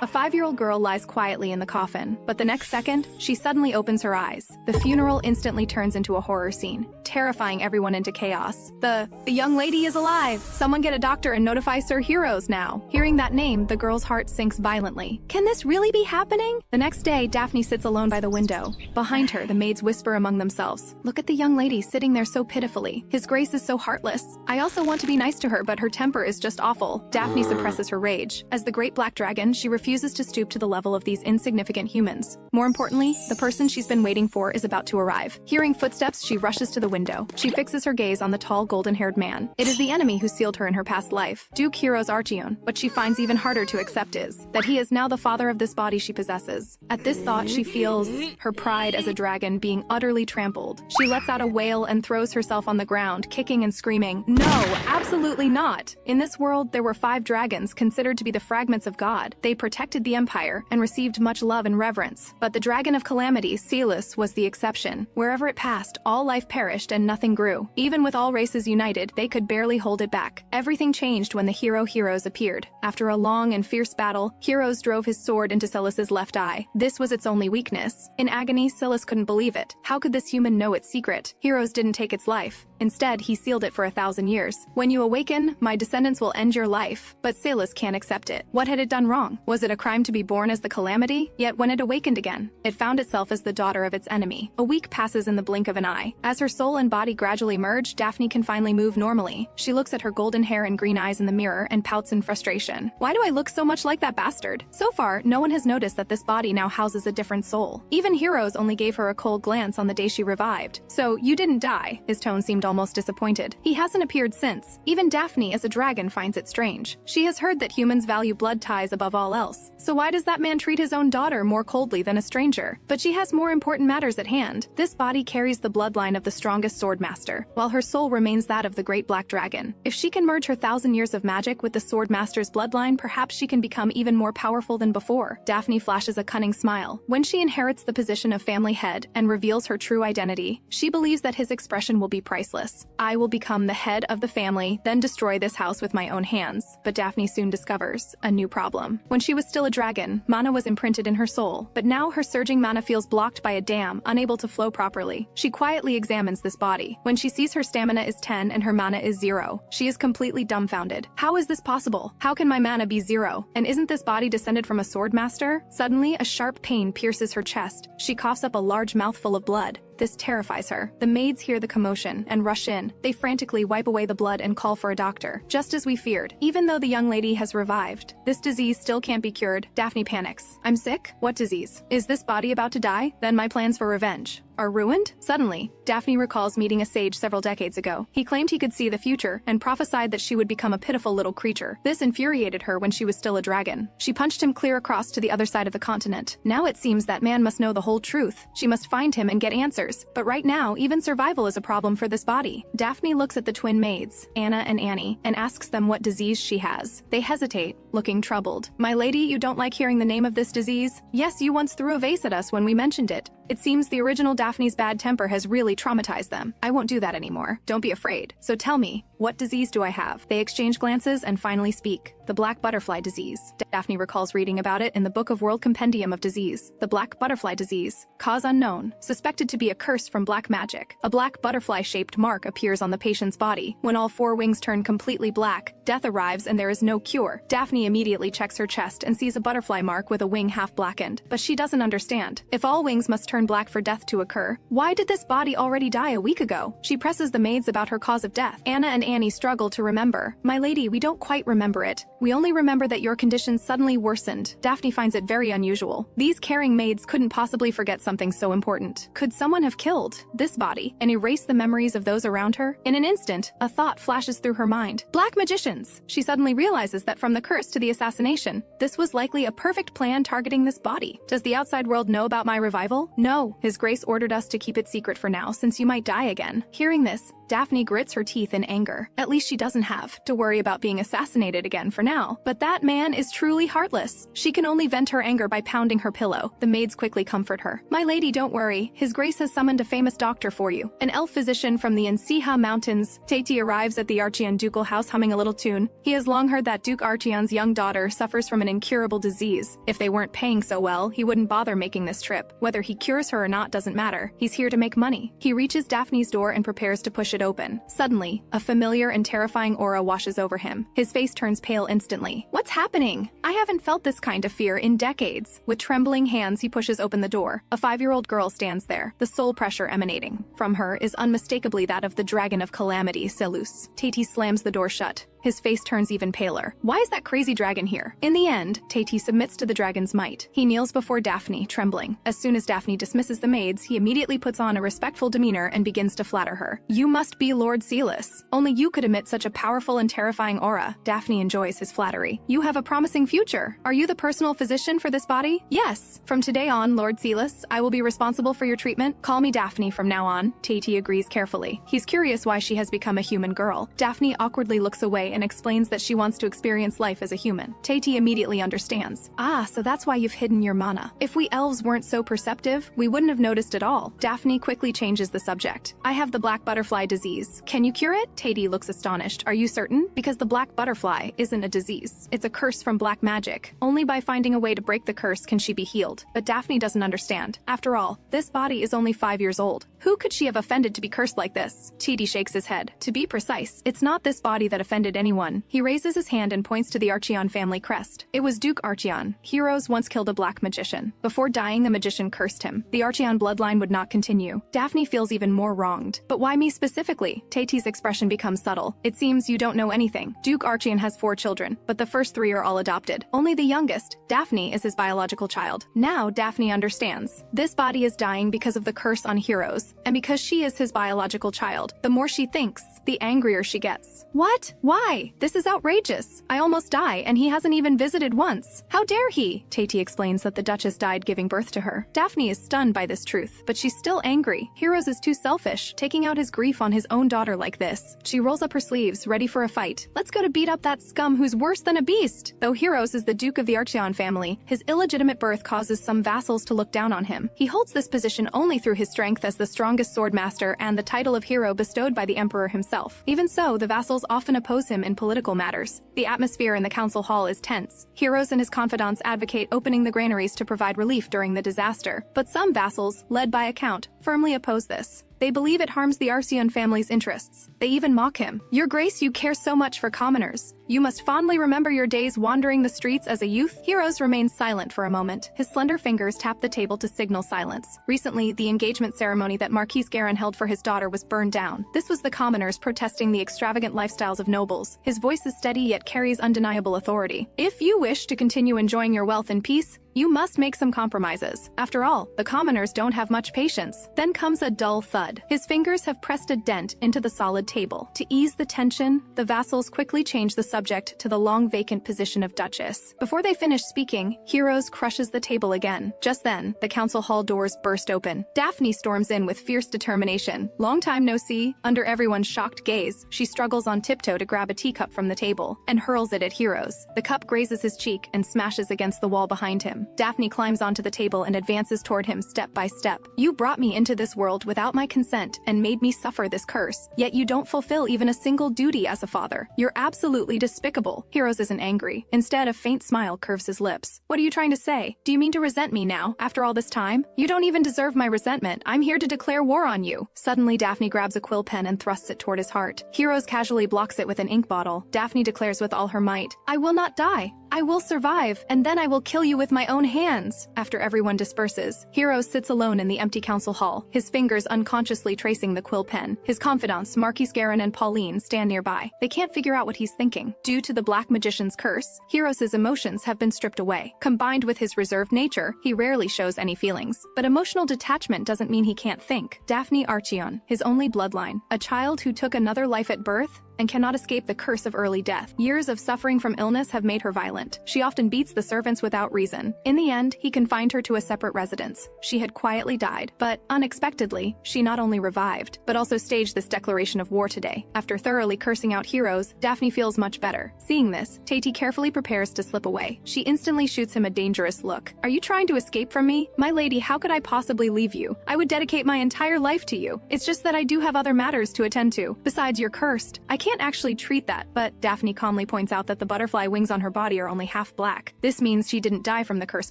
A 5-year-old girl lies quietly in the coffin, but the next second, she suddenly opens her eyes. The funeral instantly turns into a horror scene, terrifying everyone into chaos. The young lady is alive! Someone get a doctor and notify Sir Heroes now. Hearing that name, the girl's heart sinks violently. Can this really be happening? The next day, Daphne sits alone by the window. Behind her, the maids whisper among themselves. Look at the young lady sitting there so pitifully. His grace is so heartless. I also want to be nice to her, but her temper is just awful. Daphne suppresses her rage. As the great black dragon, she refuses to stoop to the level of these insignificant humans. More importantly, the person she's been waiting for is about to arrive. Hearing footsteps, she rushes to the window. She fixes her gaze on the tall, golden-haired man. It is the enemy who sealed her in her past life, Duke Heroes Archeon. What she finds even harder to accept is that he is now the father of this body she possesses. At this thought, she feels her pride as a dragon being utterly trampled. She lets out a wail and throws herself on the ground, kicking and screaming, "No, absolutely not!" In this world, there were 5 dragons considered to be the fragments of God. They protected the empire and received much love and reverence. But the dragon of calamity, Celis, was the exception. Wherever it passed, all life perished and nothing grew. Even with all races united, they could barely hold it back. Everything changed when the hero Heroes appeared. After a long and fierce battle, Heroes drove his sword into Celis's left eye. This was its only weakness. In agony, Celis couldn't believe it. How could this human know its secret? Heroes didn't take its life. Instead, he sealed it for 1,000 years. When you awaken, my descendants will end your life. But Celis can't accept it. What had it done wrong? Was it a crime to be born as the calamity? Yet when it awakened again, it found itself as the daughter of its enemy. A week passes in the blink of an eye. As her soul and body gradually merge, Daphne can finally move normally. She looks at her golden hair and green eyes in the mirror and pouts in frustration. Why do I look so much like that bastard? So far, no one has noticed that this body now houses a different soul. Even Heroes only gave her a cold glance on the day she revived. So, you didn't die. His tone seemed almost disappointed. He hasn't appeared since. Even Daphne, as a dragon, finds it strange. She has heard that humans value blood ties above all else. So why does that man treat his own daughter more coldly than a stranger? But she has more important matters at hand. This body carries the bloodline of the strongest swordmaster, while her soul remains that of the great black dragon. If she can merge her 1,000 years of magic with the swordmaster's bloodline, perhaps she can become even more powerful than before. Daphne flashes a cunning smile. When she inherits the position of family head and reveals her true identity, she believes that his expression will be priceless. I will become the head of the family, then destroy this house with my own hands. But Daphne soon discovers a new problem. When she was still a dragon, mana was imprinted in her soul, but now her surging mana feels blocked by a dam, unable to flow properly. She quietly examines this body. When she sees her stamina is 10 and her mana is 0, she is completely dumbfounded. How is this possible? How can my mana be 0? And isn't this body descended from a swordmaster? Suddenly, a sharp pain pierces her chest. She coughs up a large mouthful of blood. This terrifies her. The maids hear the commotion and rush in. They frantically wipe away the blood and call for a doctor. Just as we feared, even though the young lady has revived, this disease still can't be cured. Daphne panics. I'm sick? What disease? Is this body about to die? Then my plans for revenge are ruined? Suddenly, Daphne recalls meeting a sage several decades ago. He claimed he could see the future and prophesied that she would become a pitiful little creature. This infuriated her when she was still a dragon. She punched him clear across to the other side of the continent. Now it seems that man must know the whole truth. She must find him and get answers. But right now, even survival is a problem for this body. Daphne looks at the twin maids, Anna and Annie, and asks them what disease she has. They hesitate, looking troubled. My lady, you don't like hearing the name of this disease? Yes, you once threw a vase at us when we mentioned it. It seems the original Daphne's bad temper has really traumatized them. I won't do that anymore. Don't be afraid. So tell me, what disease do I have? They exchange glances and finally speak. The black butterfly disease. Daphne recalls reading about it in the Book of World Compendium of Disease. The black butterfly disease. Cause unknown. Suspected to be a curse from black magic. A black butterfly-shaped mark appears on the patient's body. When all 4 wings turn completely black, death arrives and there is no cure. Daphne immediately checks her chest and sees a butterfly mark with a wing half blackened. But she doesn't understand. If all wings must turn black for death to occur, why did this body already die a week ago? She presses the maids about her cause of death. Anna and Annie struggle to remember. My lady, we don't quite remember it. We only remember that your condition suddenly worsened. Daphne finds it very unusual. These caring maids couldn't possibly forget something so important. Could someone have killed this body and erased the memories of those around her? In an instant, a thought flashes through her mind. Black magicians! She suddenly realizes that from the curse to the assassination, this was likely a perfect plan targeting this body. Does the outside world know about my revival? No. His Grace ordered us to keep it secret for now, since you might die again. Hearing this, Daphne grits her teeth in anger. At least she doesn't have to worry about being assassinated again for now. But that man is truly heartless. She can only vent her anger by pounding her pillow. The maids quickly comfort her. My lady, don't worry. His Grace has summoned a famous doctor for you. An elf physician from the Insiha Mountains. Tati arrives at the Archeon ducal house humming a little tune. He has long heard that Duke Archeon's young daughter suffers from an incurable disease. If they weren't paying so well, he wouldn't bother making this trip. Whether he cures her or not doesn't matter. He's here to make money. He reaches Daphne's door and prepares to push it open. Suddenly, a familiar and terrifying aura washes over him. His face turns pale instantly. What's happening? I haven't felt this kind of fear in decades. With trembling hands, he pushes open the door. A 5-year-old girl stands there, the soul pressure emanating from her is unmistakably that of the Dragon of Calamity, Selus. Tati slams the door shut. His face turns even paler. Why is that crazy dragon here? In the end, Tati submits to the dragon's might. He kneels before Daphne, trembling. As soon as Daphne dismisses the maids, he immediately puts on a respectful demeanor and begins to flatter her. You must be Lord Selus. Only you could emit such a powerful and terrifying aura. Daphne enjoys his flattery. You have a promising future. Are you the personal physician for this body? Yes. From today on, Lord Selus, I will be responsible for your treatment. Call me Daphne from now on. Tati agrees carefully. He's curious why she has become a human girl. Daphne awkwardly looks away and explains that she wants to experience life as a human. Tati immediately understands. Ah, so that's why you've hidden your mana. If we elves weren't so perceptive, we wouldn't have noticed at all. Daphne quickly changes the subject. I have the black butterfly disease. Can you cure it? Tati looks astonished. Are you certain? Because the black butterfly isn't a disease. It's a curse from black magic. Only by finding a way to break the curse can she be healed. But Daphne doesn't understand. After all, this body is only 5 years old. Who could she have offended to be cursed like this? Tati shakes his head. To be precise, it's not this body that offended anyone. He raises his hand and points to the Archeon family crest. It was Duke Archeon. Heroes once killed a black magician. Before dying, the magician cursed him. The Archeon bloodline would not continue. Daphne feels even more wronged. But why me specifically? Tati's expression becomes subtle. It seems you don't know anything. Duke Archeon has 4 children, but the first 3 are all adopted. Only the youngest, Daphne, is his biological child. Now Daphne understands. This body is dying because of the curse on heroes, and because she is his biological child. The more she thinks, the angrier she gets. What? Why? This is outrageous. I almost die, and he hasn't even visited once. How dare he? Tati explains that the Duchess died giving birth to her. Daphne is stunned by this truth, but she's still angry. Heroes is too selfish, taking out his grief on his own daughter like this. She rolls up her sleeves, ready for a fight. Let's go to beat up that scum who's worse than a beast. Though Heroes is the Duke of the Archeon family, his illegitimate birth causes some vassals to look down on him. He holds this position only through his strength as the strongest swordmaster and the title of hero bestowed by the emperor himself. Even so, the vassals often oppose him in political matters. The atmosphere in the council hall is tense. Heroes and his confidants advocate opening the granaries to provide relief during the disaster. But some vassals, led by a count, firmly oppose this. They believe it harms the Archeon family's interests. They even mock him. Your Grace, you care so much for commoners. You must fondly remember your days wandering the streets as a youth. Heroes remains silent for a moment. His slender fingers tap the table to signal silence. Recently, the engagement ceremony that Marquis Garin held for his daughter was burned down. This was the commoners protesting the extravagant lifestyles of nobles. His voice is steady yet carries undeniable authority. If you wish to continue enjoying your wealth in peace, you must make some compromises. After all, the commoners don't have much patience. Then comes a dull thud. His fingers have pressed a dent into the solid table. To ease the tension, the vassals quickly change the subject to the long vacant position of Duchess. Before they finish speaking, Heroes crushes the table again. Just then, the council hall doors burst open. Daphne storms in with fierce determination. Long time no see, under everyone's shocked gaze, she struggles on tiptoe to grab a teacup from the table and hurls it at Heroes. The cup grazes his cheek and smashes against the wall behind him. Daphne climbs onto the table and advances toward him step by step. You brought me into this world without my consent and made me suffer this curse. Yet you don't fulfill even a single duty as a father. You're absolutely despicable. Heroes isn't angry. Instead, a faint smile curves his lips. What are you trying to say? Do you mean to resent me now, after all this time? You don't even deserve my resentment. I'm here to declare war on you. Suddenly, Daphne grabs a quill pen and thrusts it toward his heart. Heroes casually blocks it with an ink bottle. Daphne declares with all her might, I will not die. I will survive, and then I will kill you with my own hands. After everyone disperses, Heroes sits alone in the empty council hall, his fingers unconsciously tracing the quill pen. His confidants, Marquis Garin and Pauline, stand nearby. They can't figure out what he's thinking. Due to the Black Magician's curse, Heroes' emotions have been stripped away. Combined with his reserved nature, he rarely shows any feelings. But emotional detachment doesn't mean he can't think. Daphne Archeon, his only bloodline, a child who took another life at birth, and cannot escape the curse of early death. Years of suffering from illness have made her violent. She often beats the servants without reason. In the end, he confined her to a separate residence. She had quietly died, but unexpectedly, she not only revived, but also staged this declaration of war today. After thoroughly cursing out heroes, Daphne feels much better. Seeing this, Tati carefully prepares to slip away. She instantly shoots him a dangerous look. "Are you trying to escape from me? My lady, how could I possibly leave you? I would dedicate my entire life to you. It's just that I do have other matters to attend to. Besides, you're cursed. I can't actually treat that," but Daphne calmly points out that the butterfly wings on her body are only half black. This means she didn't die from the curse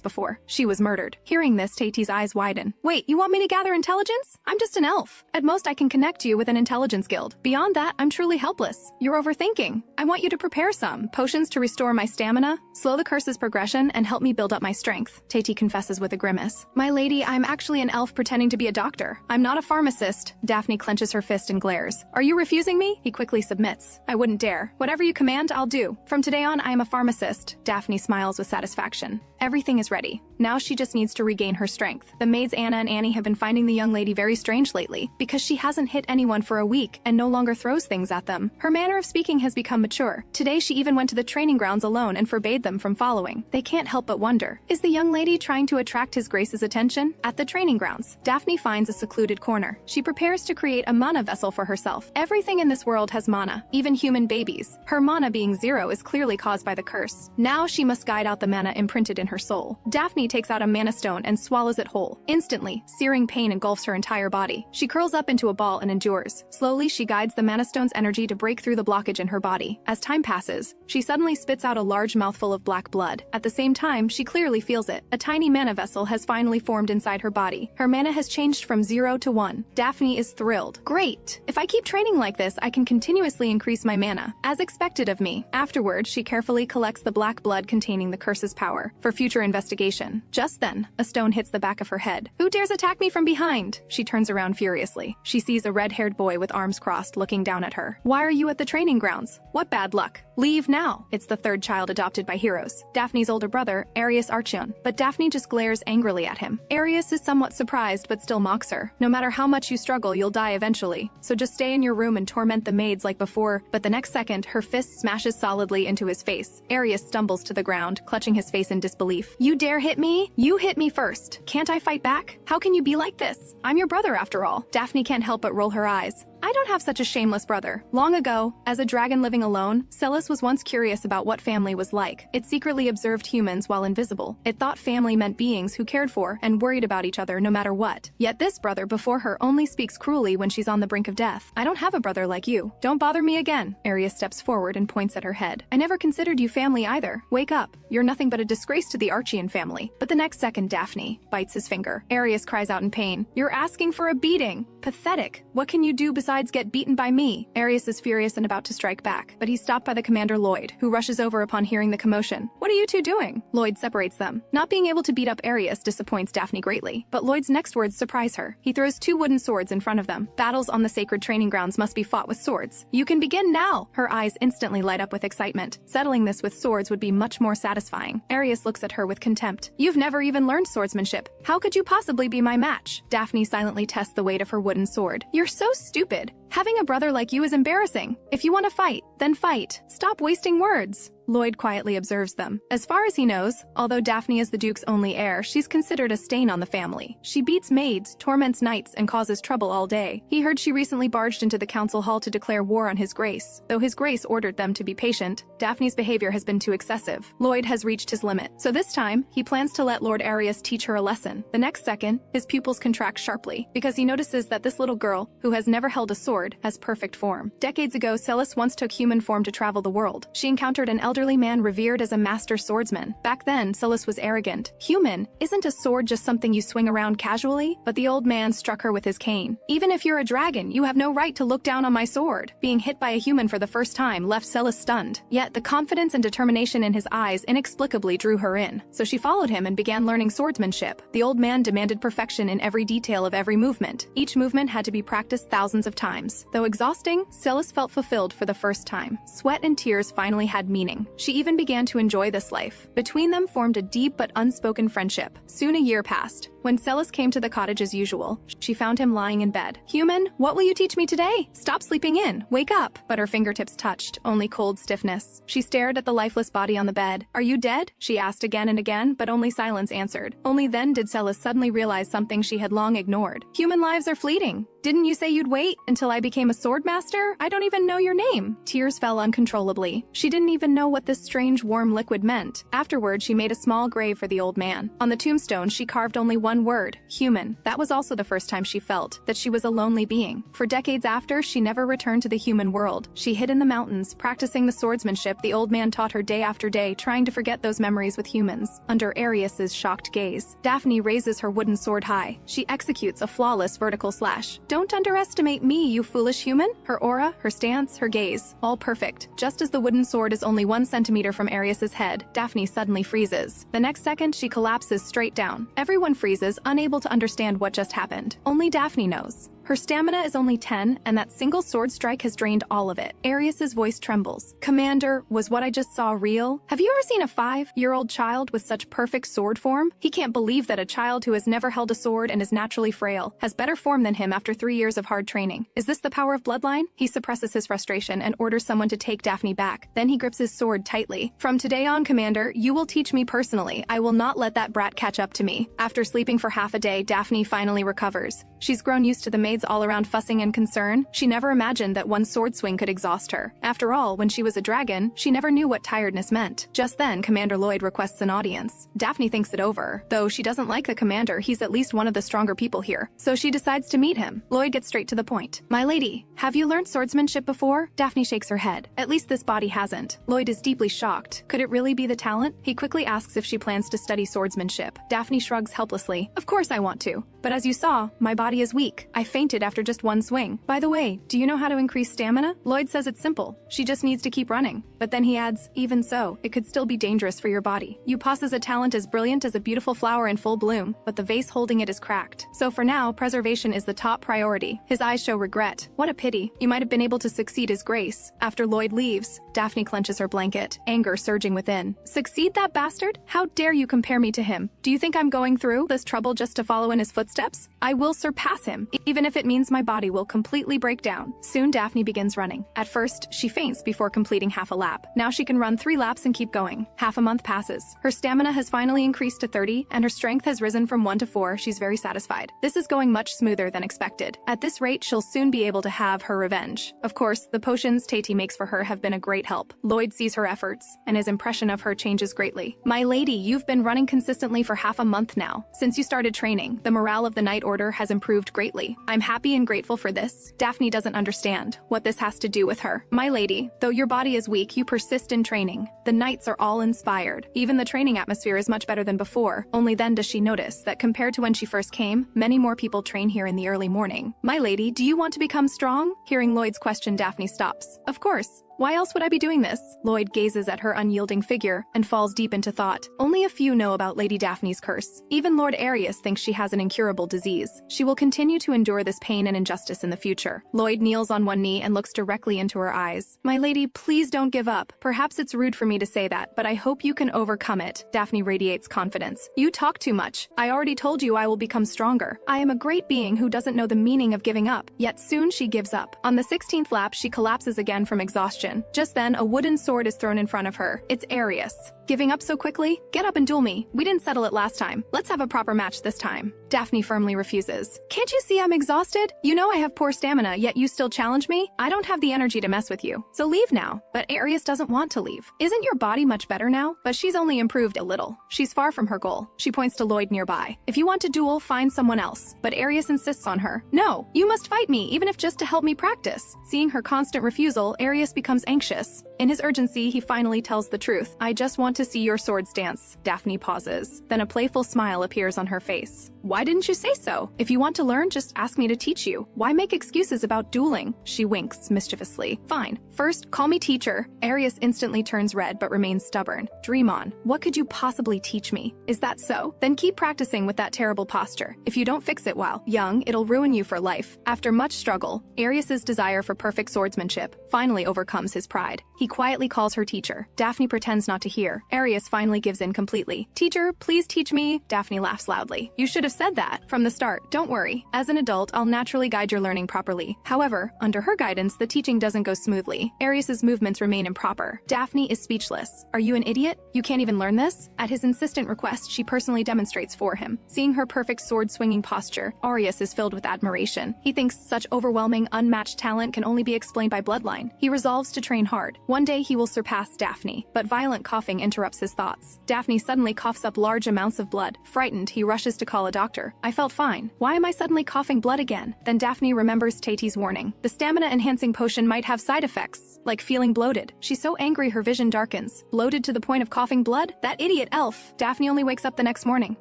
before. She was murdered. Hearing this, Tati's eyes widen. "Wait, you want me to gather intelligence? I'm just an elf. At most, I can connect you with an intelligence guild. Beyond that, I'm truly helpless. You're overthinking. I want you to prepare some potions to restore my stamina, slow the curse's progression, and help me build up my strength." Tati confesses with a grimace. "My lady, I'm actually an elf pretending to be a doctor. I'm not a pharmacist." Daphne clenches her fist and glares. "Are you refusing me?" He quickly submits. "I wouldn't dare. Whatever you command, I'll do. From today on, I am a pharmacist." Daphne smiles with satisfaction. Everything is ready. Now she just needs to regain her strength. The maids Anna and Annie have been finding the young lady very strange lately, because she hasn't hit anyone for a week and no longer throws things at them. Her manner of speaking has become mature. Today she even went to the training grounds alone and forbade them from following. They can't help but wonder, is the young lady trying to attract His Grace's attention? At the training grounds, Daphne finds a secluded corner. She prepares to create a mana vessel for herself. Everything in this world has mana, even human babies. Her mana being 0 is clearly caused by the curse. Now she must guide out the mana imprinted in her soul. Daphne takes out a mana stone and swallows it whole. Instantly, searing pain engulfs her entire body. She curls up into a ball and endures. Slowly, she guides the mana stone's energy to break through the blockage in her body. As time passes, she suddenly spits out a large mouthful of black blood. At the same time, she clearly feels it. A tiny mana vessel has finally formed inside her body. Her mana has changed from 0 to 1. Daphne is thrilled. Great! If I keep training like this, I can continuously increase my mana, as expected of me. Afterward, she carefully collects the black blood containing the curse's power for future investigation. Just then, a stone hits the back of her head. "Who dares attack me from behind?" She turns around furiously. She sees a red-haired boy with arms crossed looking down at her. "Why are you at the training grounds? What bad luck? Leave now." It's the third child adopted by heroes, Daphne's older brother, Arius Archeon, but Daphne just glares angrily at him. Arius is somewhat surprised but still mocks her. "No matter how much you struggle, you'll die eventually, so just stay in your room and torment the maids like before." But the next second, her fist smashes solidly into his face. Arius stumbles to the ground, clutching his face in disbelief. "You dare hit me? You hit me first. Can't I fight back? How can you be like this? I'm your brother after all." Daphne can't help but roll her eyes. "I don't have such a shameless brother." Long ago, as a dragon living alone, Celis was once curious about what family was like. It secretly observed humans while invisible. It thought family meant beings who cared for and worried about each other no matter what. Yet this brother before her only speaks cruelly when she's on the brink of death. "I don't have a brother like you. Don't bother me again." Arius steps forward and points at her head. "I never considered you family either. Wake up. You're nothing but a disgrace to the Archeon family." But the next second, Daphne bites his finger. Arius cries out in pain. "You're asking for a beating. Pathetic. What can you do besides get beaten by me?" Arius is furious and about to strike back, but he's stopped by the commander Lloyd, who rushes over upon hearing the commotion. "What are you two doing?" Lloyd separates them. Not being able to beat up Arius disappoints Daphne greatly, but Lloyd's next words surprise her. He throws 2 wooden swords in front of them. Battles on the sacred training grounds must be fought with swords. "You can begin now!" Her eyes instantly light up with excitement. Settling this with swords would be much more satisfying. Arius looks at her with contempt. "You've never even learned swordsmanship. How could you possibly be my match?" Daphne silently tests the weight of her wooden sword. "You're so stupid. Having a brother like you is embarrassing. If you want to fight, then fight. Stop wasting words." Lloyd quietly observes them. As far as he knows, although Daphne is the Duke's only heir, she's considered a stain on the family. She beats maids, torments knights, and causes trouble all day. He heard she recently barged into the council hall to declare war on His Grace. Though His Grace ordered them to be patient, Daphne's behavior has been too excessive. Lloyd has reached his limit. So this time, he plans to let Lord Arius teach her a lesson. The next second, his pupils contract sharply, because he notices that this little girl, who has never held a sword, has perfect form. Decades ago, Celis once took human form to travel the world. She encountered an elderly man revered as a master swordsman. Back then, Celis was arrogant. "Human, isn't a sword just something you swing around casually?" But the old man struck her with his cane. "Even if you're a dragon, you have no right to look down on my sword." Being hit by a human for the first time left Celis stunned. Yet the confidence and determination in his eyes inexplicably drew her in. So she followed him and began learning swordsmanship. The old man demanded perfection in every detail of every movement. Each movement had to be practiced thousands of times. Though exhausting, Celis felt fulfilled for the first time. Sweat and tears finally had meaning. everything. She even began to enjoy this life. Between them formed a deep but unspoken friendship. Soon a year passed. When Celis came to the cottage as usual, she found him lying in bed. "Human, what will you teach me today? Stop sleeping in. Wake up." But her fingertips touched only cold stiffness. She stared at the lifeless body on the bed. "Are you dead?" she asked again and again, but only silence answered. Only then did Celis suddenly realize something she had long ignored. "Human lives are fleeting. Didn't you say you'd wait until I became a sword master? I don't even know your name." Tears fell uncontrollably. She didn't even know what this strange warm liquid meant. Afterward, she made a small grave for the old man. On the tombstone, she carved only one word: human. That was also the first time she felt that she was a lonely being. For decades after, she never returned to the human world. She hid in the mountains, practicing the swordsmanship the old man taught her day after day, trying to forget those memories with humans. Under Arius's shocked gaze, Daphne raises her wooden sword high. She executes a flawless vertical slash. "Don't underestimate me, you foolish human." Her aura, her stance, her gaze, all perfect. Just as the wooden sword is only 1 centimeter from Arius's head, Daphne suddenly freezes. The next second, she collapses straight down. Everyone freezes, unable to understand what just happened. Only Daphne knows. Her stamina is only 10, and that single sword strike has drained all of it. Arius's voice trembles. "Commander, was what I just saw real? Have you ever seen a 5-year-old child with such perfect sword form? He can't believe that a child who has never held a sword and is naturally frail has better form than him after 3 years of hard training. Is this the power of bloodline?" He suppresses his frustration and orders someone to take Daphne back. Then he grips his sword tightly. "From today on, Commander, you will teach me personally. I will not let that brat catch up to me." After sleeping for half a day, Daphne finally recovers. She's grown used to the maids all around fussing and concern. She never imagined that one sword swing could exhaust her. After all, when she was a dragon, she never knew what tiredness meant. Just then, Commander Lloyd requests an audience. Daphne thinks it over. Though she doesn't like the commander, he's at least one of the stronger people here. So she decides to meet him. Lloyd gets straight to the point. "My lady, have you learned swordsmanship before?" Daphne shakes her head. "At least this body hasn't." Lloyd is deeply shocked. Could it really be the talent? He quickly asks if she plans to study swordsmanship. Daphne shrugs helplessly. "Of course I want to. But as you saw, my body is weak. I fainted after just one swing. By the way, do you know how to increase stamina?" Lloyd says it's simple. She just needs to keep running. But then he adds, "Even so, it could still be dangerous for your body. You possess a talent as brilliant as a beautiful flower in full bloom, but the vase holding it is cracked. So for now, preservation is the top priority." His eyes show regret. What a pity. You might have been able to succeed his grace. After Lloyd leaves, Daphne clenches her blanket, anger surging within. "Succeed that bastard? How dare you compare me to him? Do you think I'm going through this trouble just to follow in his footsteps? I will surpass him, even if it means my body will completely break down." Soon Daphne begins running. At first, she faints before completing half a lap. Now she can run 3 laps and keep going. Half a month passes. Her stamina has finally increased to 30, and her strength has risen from 1 to 4. She's very satisfied. This is going much smoother than expected. At this rate, she'll soon be able to have her revenge. Of course, the potions Tati makes for her have been a great help. Lloyd sees her efforts, and his impression of her changes greatly. "My lady, you've been running consistently for half a month now. Since you started training, the morale of the Night Order has improved greatly. I'm happy and grateful for this." Daphne doesn't understand what this has to do with her. "My lady, though your body is weak, you persist in training. The knights are all inspired. Even the training atmosphere is much better than before." Only then does she notice that compared to when she first came, many more people train here in the early morning. "My lady, do you want to become strong?" Hearing Lloyd's question, Daphne stops. "Of course. Why else would I be doing this?" Lloyd gazes at her unyielding figure and falls deep into thought. Only a few know about Lady Daphne's curse. Even Lord Arius thinks she has an incurable disease. She will continue to endure this pain and injustice in the future. Lloyd kneels on one knee and looks directly into her eyes. "My lady, please don't give up. Perhaps it's rude for me to say that, but I hope you can overcome it." Daphne radiates confidence. "You talk too much. I already told you I will become stronger. I am a great being who doesn't know the meaning of giving up." Yet soon she gives up. On the 16th lap, she collapses again from exhaustion. Just then, a wooden sword is thrown in front of her. It's Arius. "Giving up so quickly? Get up and duel me. We didn't settle it last time. Let's have a proper match this time." Daphne firmly refuses. "Can't you see I'm exhausted? You know I have poor stamina, yet you still challenge me? I don't have the energy to mess with you. So leave now." But Arius doesn't want to leave. "Isn't your body much better now?" But she's only improved a little. She's far from her goal. She points to Lloyd nearby. "If you want to duel, find someone else." But Arius insists on her. "No, you must fight me, even if just to help me practice." Seeing her constant refusal, Arius becomes anxious. In his urgency, he finally tells the truth. "I just want to see your swords dance." Daphne pauses. Then a playful smile appears on her face. Why didn't you say so? If you want to learn, just ask me to teach you. Why make excuses about dueling? She winks mischievously. Fine. First, call me teacher. Arius instantly turns red but remains stubborn. Dream on. What could you possibly teach me? Is that so? Then keep practicing with that terrible posture. If you don't fix it while young, it'll ruin you for life. After much struggle, Arius's desire for perfect swordsmanship finally overcomes his pride. He quietly calls her teacher. Daphne pretends not to hear. Arius finally gives in completely. Teacher, please teach me. Daphne laughs loudly. You should have said that from the start. Don't worry. As an adult, I'll naturally guide your learning properly. However, under her guidance, the teaching doesn't go smoothly. Arius's movements remain improper. Daphne is speechless. Are you an idiot? You can't even learn this? At his insistent request, she personally demonstrates for him. Seeing her perfect sword-swinging posture, Arius is filled with admiration. He thinks such overwhelming, unmatched talent can only be explained by bloodline. He resolves to train hard. One day he will surpass Daphne, but violent coughing interrupts his thoughts. Daphne suddenly coughs up large amounts of blood. Frightened, he rushes to call a doctor. I felt fine. Why am I suddenly coughing blood again? Then Daphne remembers Tati's warning. The stamina-enhancing potion might have side effects, like feeling bloated. She's so angry her vision darkens. Bloated to the point of coughing blood? That idiot elf! Daphne only wakes up the next morning.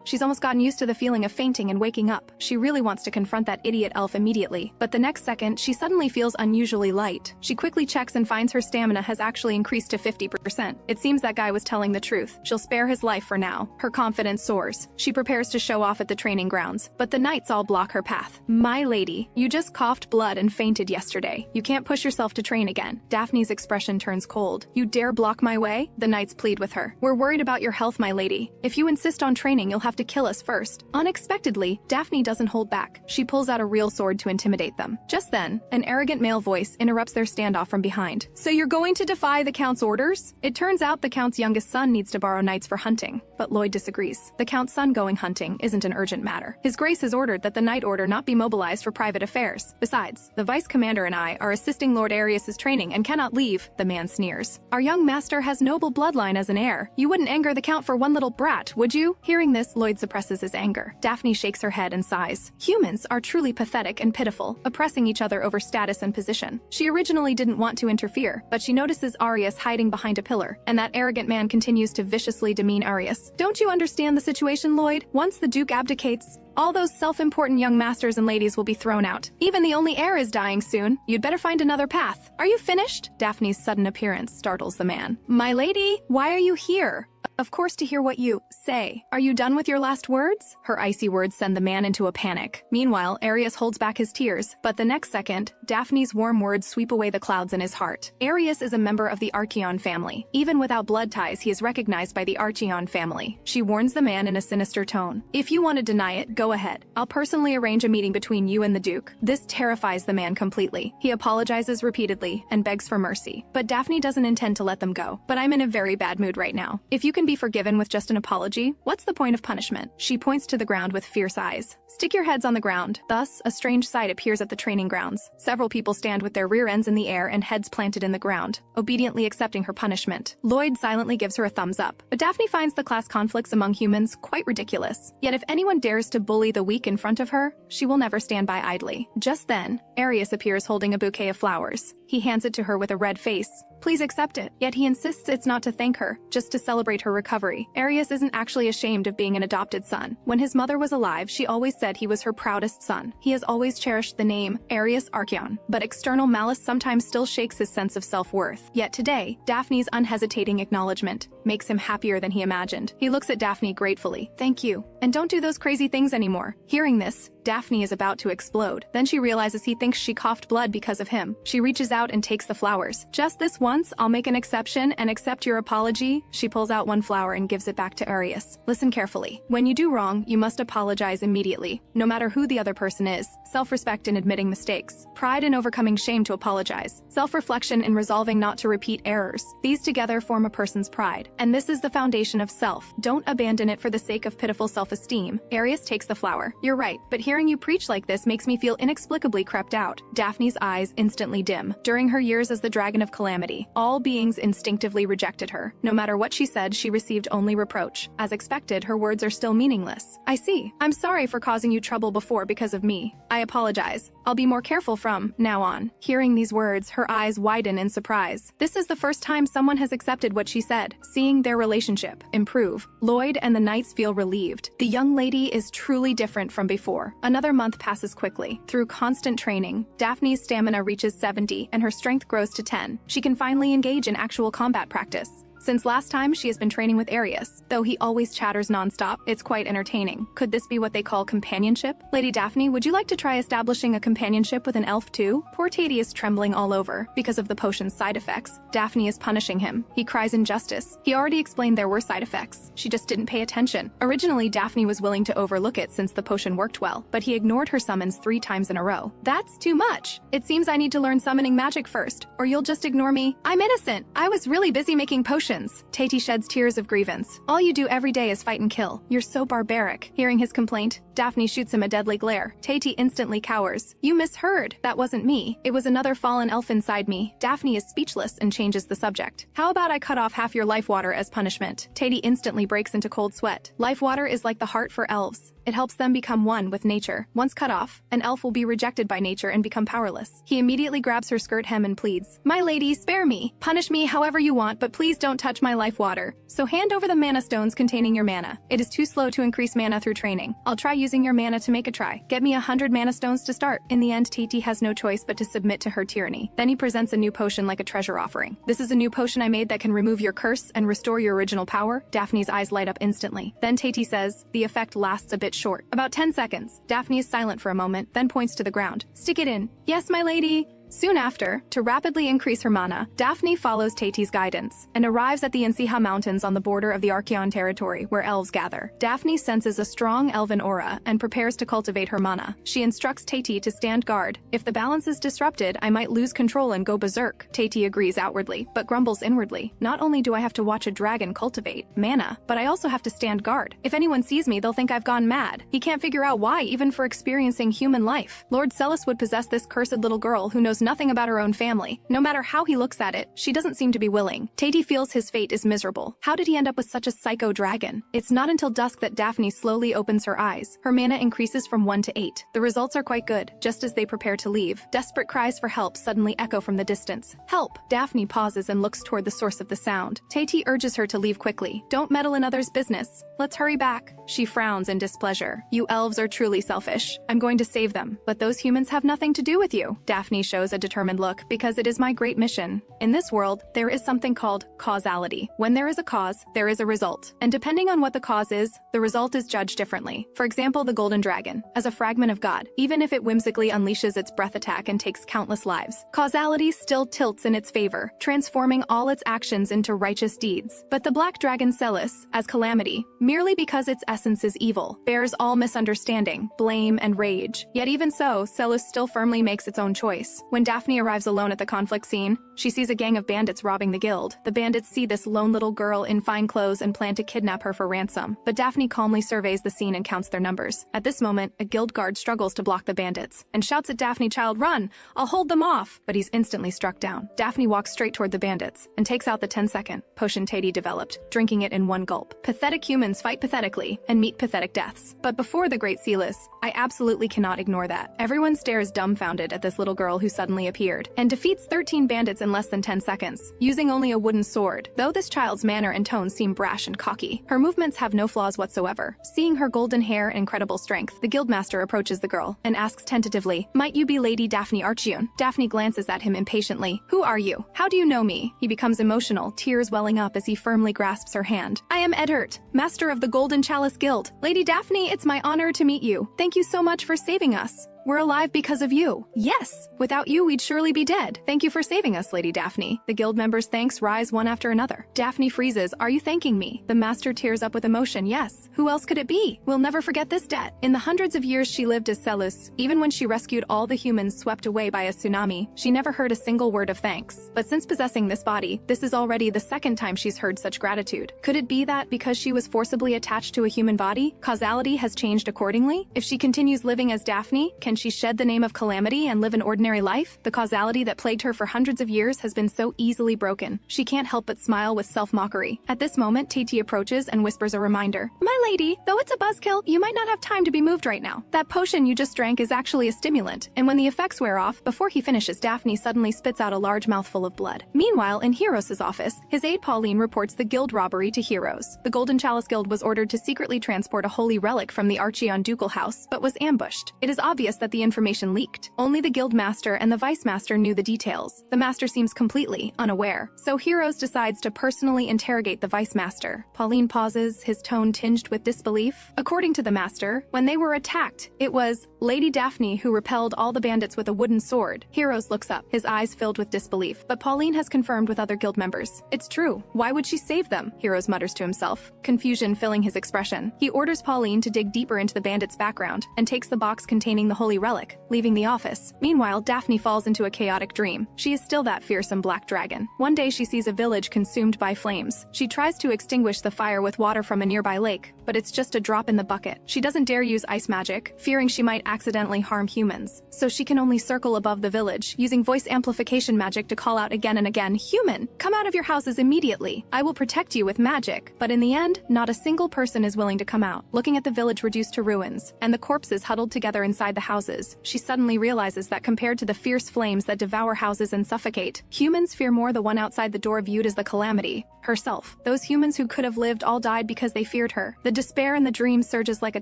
She's almost gotten used to the feeling of fainting and waking up. She really wants to confront that idiot elf immediately. But the next second, she suddenly feels unusually light. She quickly checks and finds her stamina has actually increased to 50%. It seems that guy was telling the truth. She'll spare his life for now. Her confidence soars. She prepares to show off at the training grounds, but the knights all block her path. My lady, you just coughed blood and fainted yesterday. You can't push yourself to train again. Daphne's expression turns cold. You dare block my way? The knights plead with her. We're worried about your health, my lady. If you insist on training, you'll have to kill us first. Unexpectedly, Daphne doesn't hold back. She pulls out a real sword to intimidate them. Just then, an arrogant male voice interrupts their standoff from behind. So you're going to defy the Count's orders? It turns out the Count's youngest son needs to borrow knights for hunting, but Lloyd disagrees. The Count's son going hunting isn't an urgent matter. His Grace has ordered that the knight order not be mobilized for private affairs. Besides, the vice commander and I are assisting Lord Arius's training and cannot leave, the man sneers. Our young master has noble bloodline as an heir. You wouldn't anger the Count for one little brat, would you? Hearing this, Lloyd suppresses his anger. Daphne shakes her head and sighs. Humans are truly pathetic and pitiful, oppressing each other over status and position. She originally didn't want to interfere, but she notices Arius hiding behind a pillar, and that arrogant man continues to viciously demean Arius. Don't you understand the situation, Lloyd? Once the Duke abdicates, all those self-important young masters and ladies will be thrown out. Even the only heir is dying soon. You'd better find another path. Are you finished? Daphne's sudden appearance startles the man. My lady, why are you here? Of course, to hear what you say. Are you done with your last words? Her icy words send the man into a panic. Meanwhile, Arius holds back his tears, but the next second, Daphne's warm words sweep away the clouds in his heart. Arius is a member of the Archeon family. Even without blood ties, he is recognized by the Archeon family. She warns the man in a sinister tone. If you want to deny it, go ahead. I'll personally arrange a meeting between you and the Duke. This terrifies the man completely. He apologizes repeatedly and begs for mercy, but Daphne doesn't intend to let them go. But I'm in a very bad mood right now. If you can be forgiven with just an apology, what's the point of punishment? She points to the ground with fierce eyes. Stick your heads on the ground. Thus, a strange sight appears at the training grounds. Several people stand with their rear ends in the air and heads planted in the ground, obediently accepting her punishment. Lloyd silently gives her a thumbs up. But Daphne finds the class conflicts among humans quite ridiculous. Yet if anyone dares to bully the weak in front of her, she will never stand by idly. Just then, Arius appears holding a bouquet of flowers. He hands it to her with a red face. Please accept it. Yet he insists it's not to thank her, just to celebrate her recovery. Arius isn't actually ashamed of being an adopted son. When his mother was alive, she always said he was her proudest son. He has always cherished the name Arius Archeon, but external malice sometimes still shakes his sense of self-worth. Yet today, Daphne's unhesitating acknowledgement makes him happier than he imagined. He looks at Daphne gratefully. Thank you. And don't do those crazy things anymore. Hearing this, Daphne is about to explode. Then she realizes he thinks she coughed blood because of him. She reaches out and takes the flowers. Just this once, I'll make an exception and accept your apology. She pulls out one flower and gives it back to Arius. Listen carefully. When you do wrong, you must apologize immediately, no matter who the other person is. Self-respect in admitting mistakes. Pride in overcoming shame to apologize. Self-reflection in resolving not to repeat errors. These together form a person's pride. And this is the foundation of self. Don't abandon it for the sake of pitiful self-esteem. Arius takes the flower. You're right, but hearing you preach like this makes me feel inexplicably crept out. Daphne's eyes instantly dim. During her years as the Dragon of Calamity, all beings instinctively rejected her. No matter what she said, she received only reproach. As expected, her words are still meaningless. I see. I'm sorry for causing you trouble before because of me. I apologize. I'll be more careful from now on. Hearing these words, her eyes widen in surprise. This is the first time someone has accepted what she said. Seeing Seeing their relationship improve, Lloyd and the knights feel relieved. The young lady is truly different from before. Another month passes quickly. Through constant training, Daphne's stamina reaches 70 and her strength grows to 10. She can finally engage in actual combat practice. Since last time, she has been training with Arius. Though he always chatters nonstop, it's quite entertaining. Could this be what they call companionship? Lady Daphne, would you like to try establishing a companionship with an elf too? Poor Tatey is trembling all over. Because of the potion's side effects, Daphne is punishing him. He cries injustice. He already explained there were side effects. She just didn't pay attention. Originally, Daphne was willing to overlook it since the potion worked well, but he ignored her summons 3 times in a row. That's too much. It seems I need to learn summoning magic first, or you'll just ignore me. I'm innocent. I was really busy making potions. Tatey sheds tears of grievance. All you do every day is fight and kill. You're so barbaric. Hearing his complaint, Daphne shoots him a deadly glare. Tatey instantly cowers. You misheard. That wasn't me. It was another fallen elf inside me. Daphne is speechless and changes the subject. How about I cut off half your life water as punishment? Tatey instantly breaks into cold sweat. Life water is like the heart for elves. It helps them become one with nature. Once cut off, an elf will be rejected by nature and become powerless. He immediately grabs her skirt hem and pleads. My lady, spare me. Punish me however you want, but please don't touch my life water. So hand over the mana stones containing your mana. It is too slow to increase mana through training. I'll try using your mana to make a try. Get me 100 mana stones to start. In the end, Tatey has no choice but to submit to her tyranny. Then he presents a new potion like a treasure offering. This is a new potion I made that can remove your curse and restore your original power. Daphne's eyes light up instantly. Then Tatey says, the effect lasts a bit short. About 10 seconds. Daphne is silent for a moment, then points to the ground. Stick it in. Yes, my lady. Soon after, to rapidly increase her mana, Daphne follows Tatey's guidance and arrives at the Insiha Mountains on the border of the Archeon territory where elves gather. Daphne senses a strong elven aura and prepares to cultivate her mana. She instructs Tatey to stand guard. If the balance is disrupted, I might lose control and go berserk. Tatey agrees outwardly, but grumbles inwardly. Not only do I have to watch a dragon cultivate mana, but I also have to stand guard. If anyone sees me, they'll think I've gone mad. He can't figure out why, even for experiencing human life. Lord Celis would possess this cursed little girl who knows nothing about her own family. No matter how he looks at it, she doesn't seem to be willing. Tatey feels his fate is miserable. How did he end up with such a psycho dragon? It's not until dusk that Daphne slowly opens her eyes. Her mana increases from 1 to 8. The results are quite good. Just as they prepare to leave, desperate cries for help suddenly echo from the distance. Help! Daphne pauses and looks toward the source of the sound. Tatey urges her to leave quickly. Don't meddle in others' business. Let's hurry back. She frowns in displeasure. You elves are truly selfish. I'm going to save them, but those humans have nothing to do with you. Daphne shows a determined look, because it is my great mission. In this world, there is something called causality. When there is a cause, there is a result. And depending on what the cause is, the result is judged differently. For example, the golden dragon. As a fragment of God, even if it whimsically unleashes its breath attack and takes countless lives, causality still tilts in its favor, transforming all its actions into righteous deeds. But the black dragon Celis, as calamity, merely because its essence is evil, bears all misunderstanding, blame, and rage. Yet even so, Celis still firmly makes its own choice. When Daphne arrives alone at the conflict scene, she sees a gang of bandits robbing the guild. The bandits see this lone little girl in fine clothes and plan to kidnap her for ransom. But Daphne calmly surveys the scene and counts their numbers. At this moment, a guild guard struggles to block the bandits and shouts at Daphne, "Child, run! I'll hold them off!" But he's instantly struck down. Daphne walks straight toward the bandits and takes out the 10-second potion Tatey developed, drinking it in one gulp. Pathetic humans fight pathetically and meet pathetic deaths. But before the Great Celis, I absolutely cannot ignore that. Everyone stares dumbfounded at this little girl who suddenly appeared and defeats 13 bandits in less than 10 seconds, using only a wooden sword. Though this child's manner and tone seem brash and cocky, her movements have no flaws whatsoever. Seeing her golden hair and incredible strength, the guildmaster approaches the girl and asks tentatively, "Might you be Lady Daphne Archeon?" Daphne glances at him impatiently. "Who are you? How do you know me?" He becomes emotional, tears welling up as he firmly grasps her hand. "I am Edhert, master of the Golden Chalice Guild. Lady Daphne, it's my honor to meet you. Thank you so much for saving us. We're alive because of you." "Yes, without you we'd surely be dead. Thank you for saving us, Lady Daphne." The guild members' thanks rise one after another. Daphne freezes. "Are you thanking me?" The master tears up with emotion. "Yes. Who else could it be? We'll never forget this debt." In the hundreds of years she lived as Celis, even when she rescued all the humans swept away by a tsunami, she never heard a single word of thanks. But since possessing this body, this is already the second time she's heard such gratitude. Could it be that, because she was forcibly attached to a human body, causality has changed accordingly? If she continues living as Daphne, can can she shed the name of calamity and live an ordinary life? The causality that plagued her for hundreds of years has been so easily broken. She can't help but smile with self-mockery. At this moment, TT approaches and whispers a reminder. My lady, though it's a buzzkill, you might not have time to be moved right now. That potion you just drank is actually a stimulant, and when the effects wear off, before he finishes, Daphne suddenly spits out a large mouthful of blood. Meanwhile, in Heroes' office, his aide Pauline reports the guild robbery to Heroes. The Golden Chalice Guild was ordered to secretly transport a holy relic from the Archeon ducal house, but was ambushed. It is obvious that the information leaked. Only the guild master and the vice master knew the details. The master seems completely unaware, so Heroes decides to personally interrogate the vice master. Pauline pauses, his tone tinged with disbelief. According to the master, when they were attacked, it was Lady Daphne who repelled all the bandits with a wooden sword. Heroes looks up, his eyes filled with disbelief, but Pauline has confirmed with other guild members. It's true. Why would she save them? Heroes mutters to himself, confusion filling his expression. He orders Pauline to dig deeper into the bandits' background and takes the box containing the holy relic, leaving the office. Meanwhile, Daphne falls into a chaotic dream. She is still that fearsome black dragon. One day she sees a village consumed by flames. She tries to extinguish the fire with water from a nearby lake, but it's just a drop in the bucket. She doesn't dare use ice magic, fearing she might accidentally harm humans. So she can only circle above the village, using voice amplification magic to call out again and again, "Human, come out of your houses immediately. I will protect you with magic." But in the end, not a single person is willing to come out. Looking at the village reduced to ruins, and the corpses huddled together inside the houses, she suddenly realizes that compared to the fierce flames that devour houses and suffocate, humans fear more the one outside the door viewed as the calamity, herself. Those humans who could have lived all died because they feared her. The despair in the dream surges like a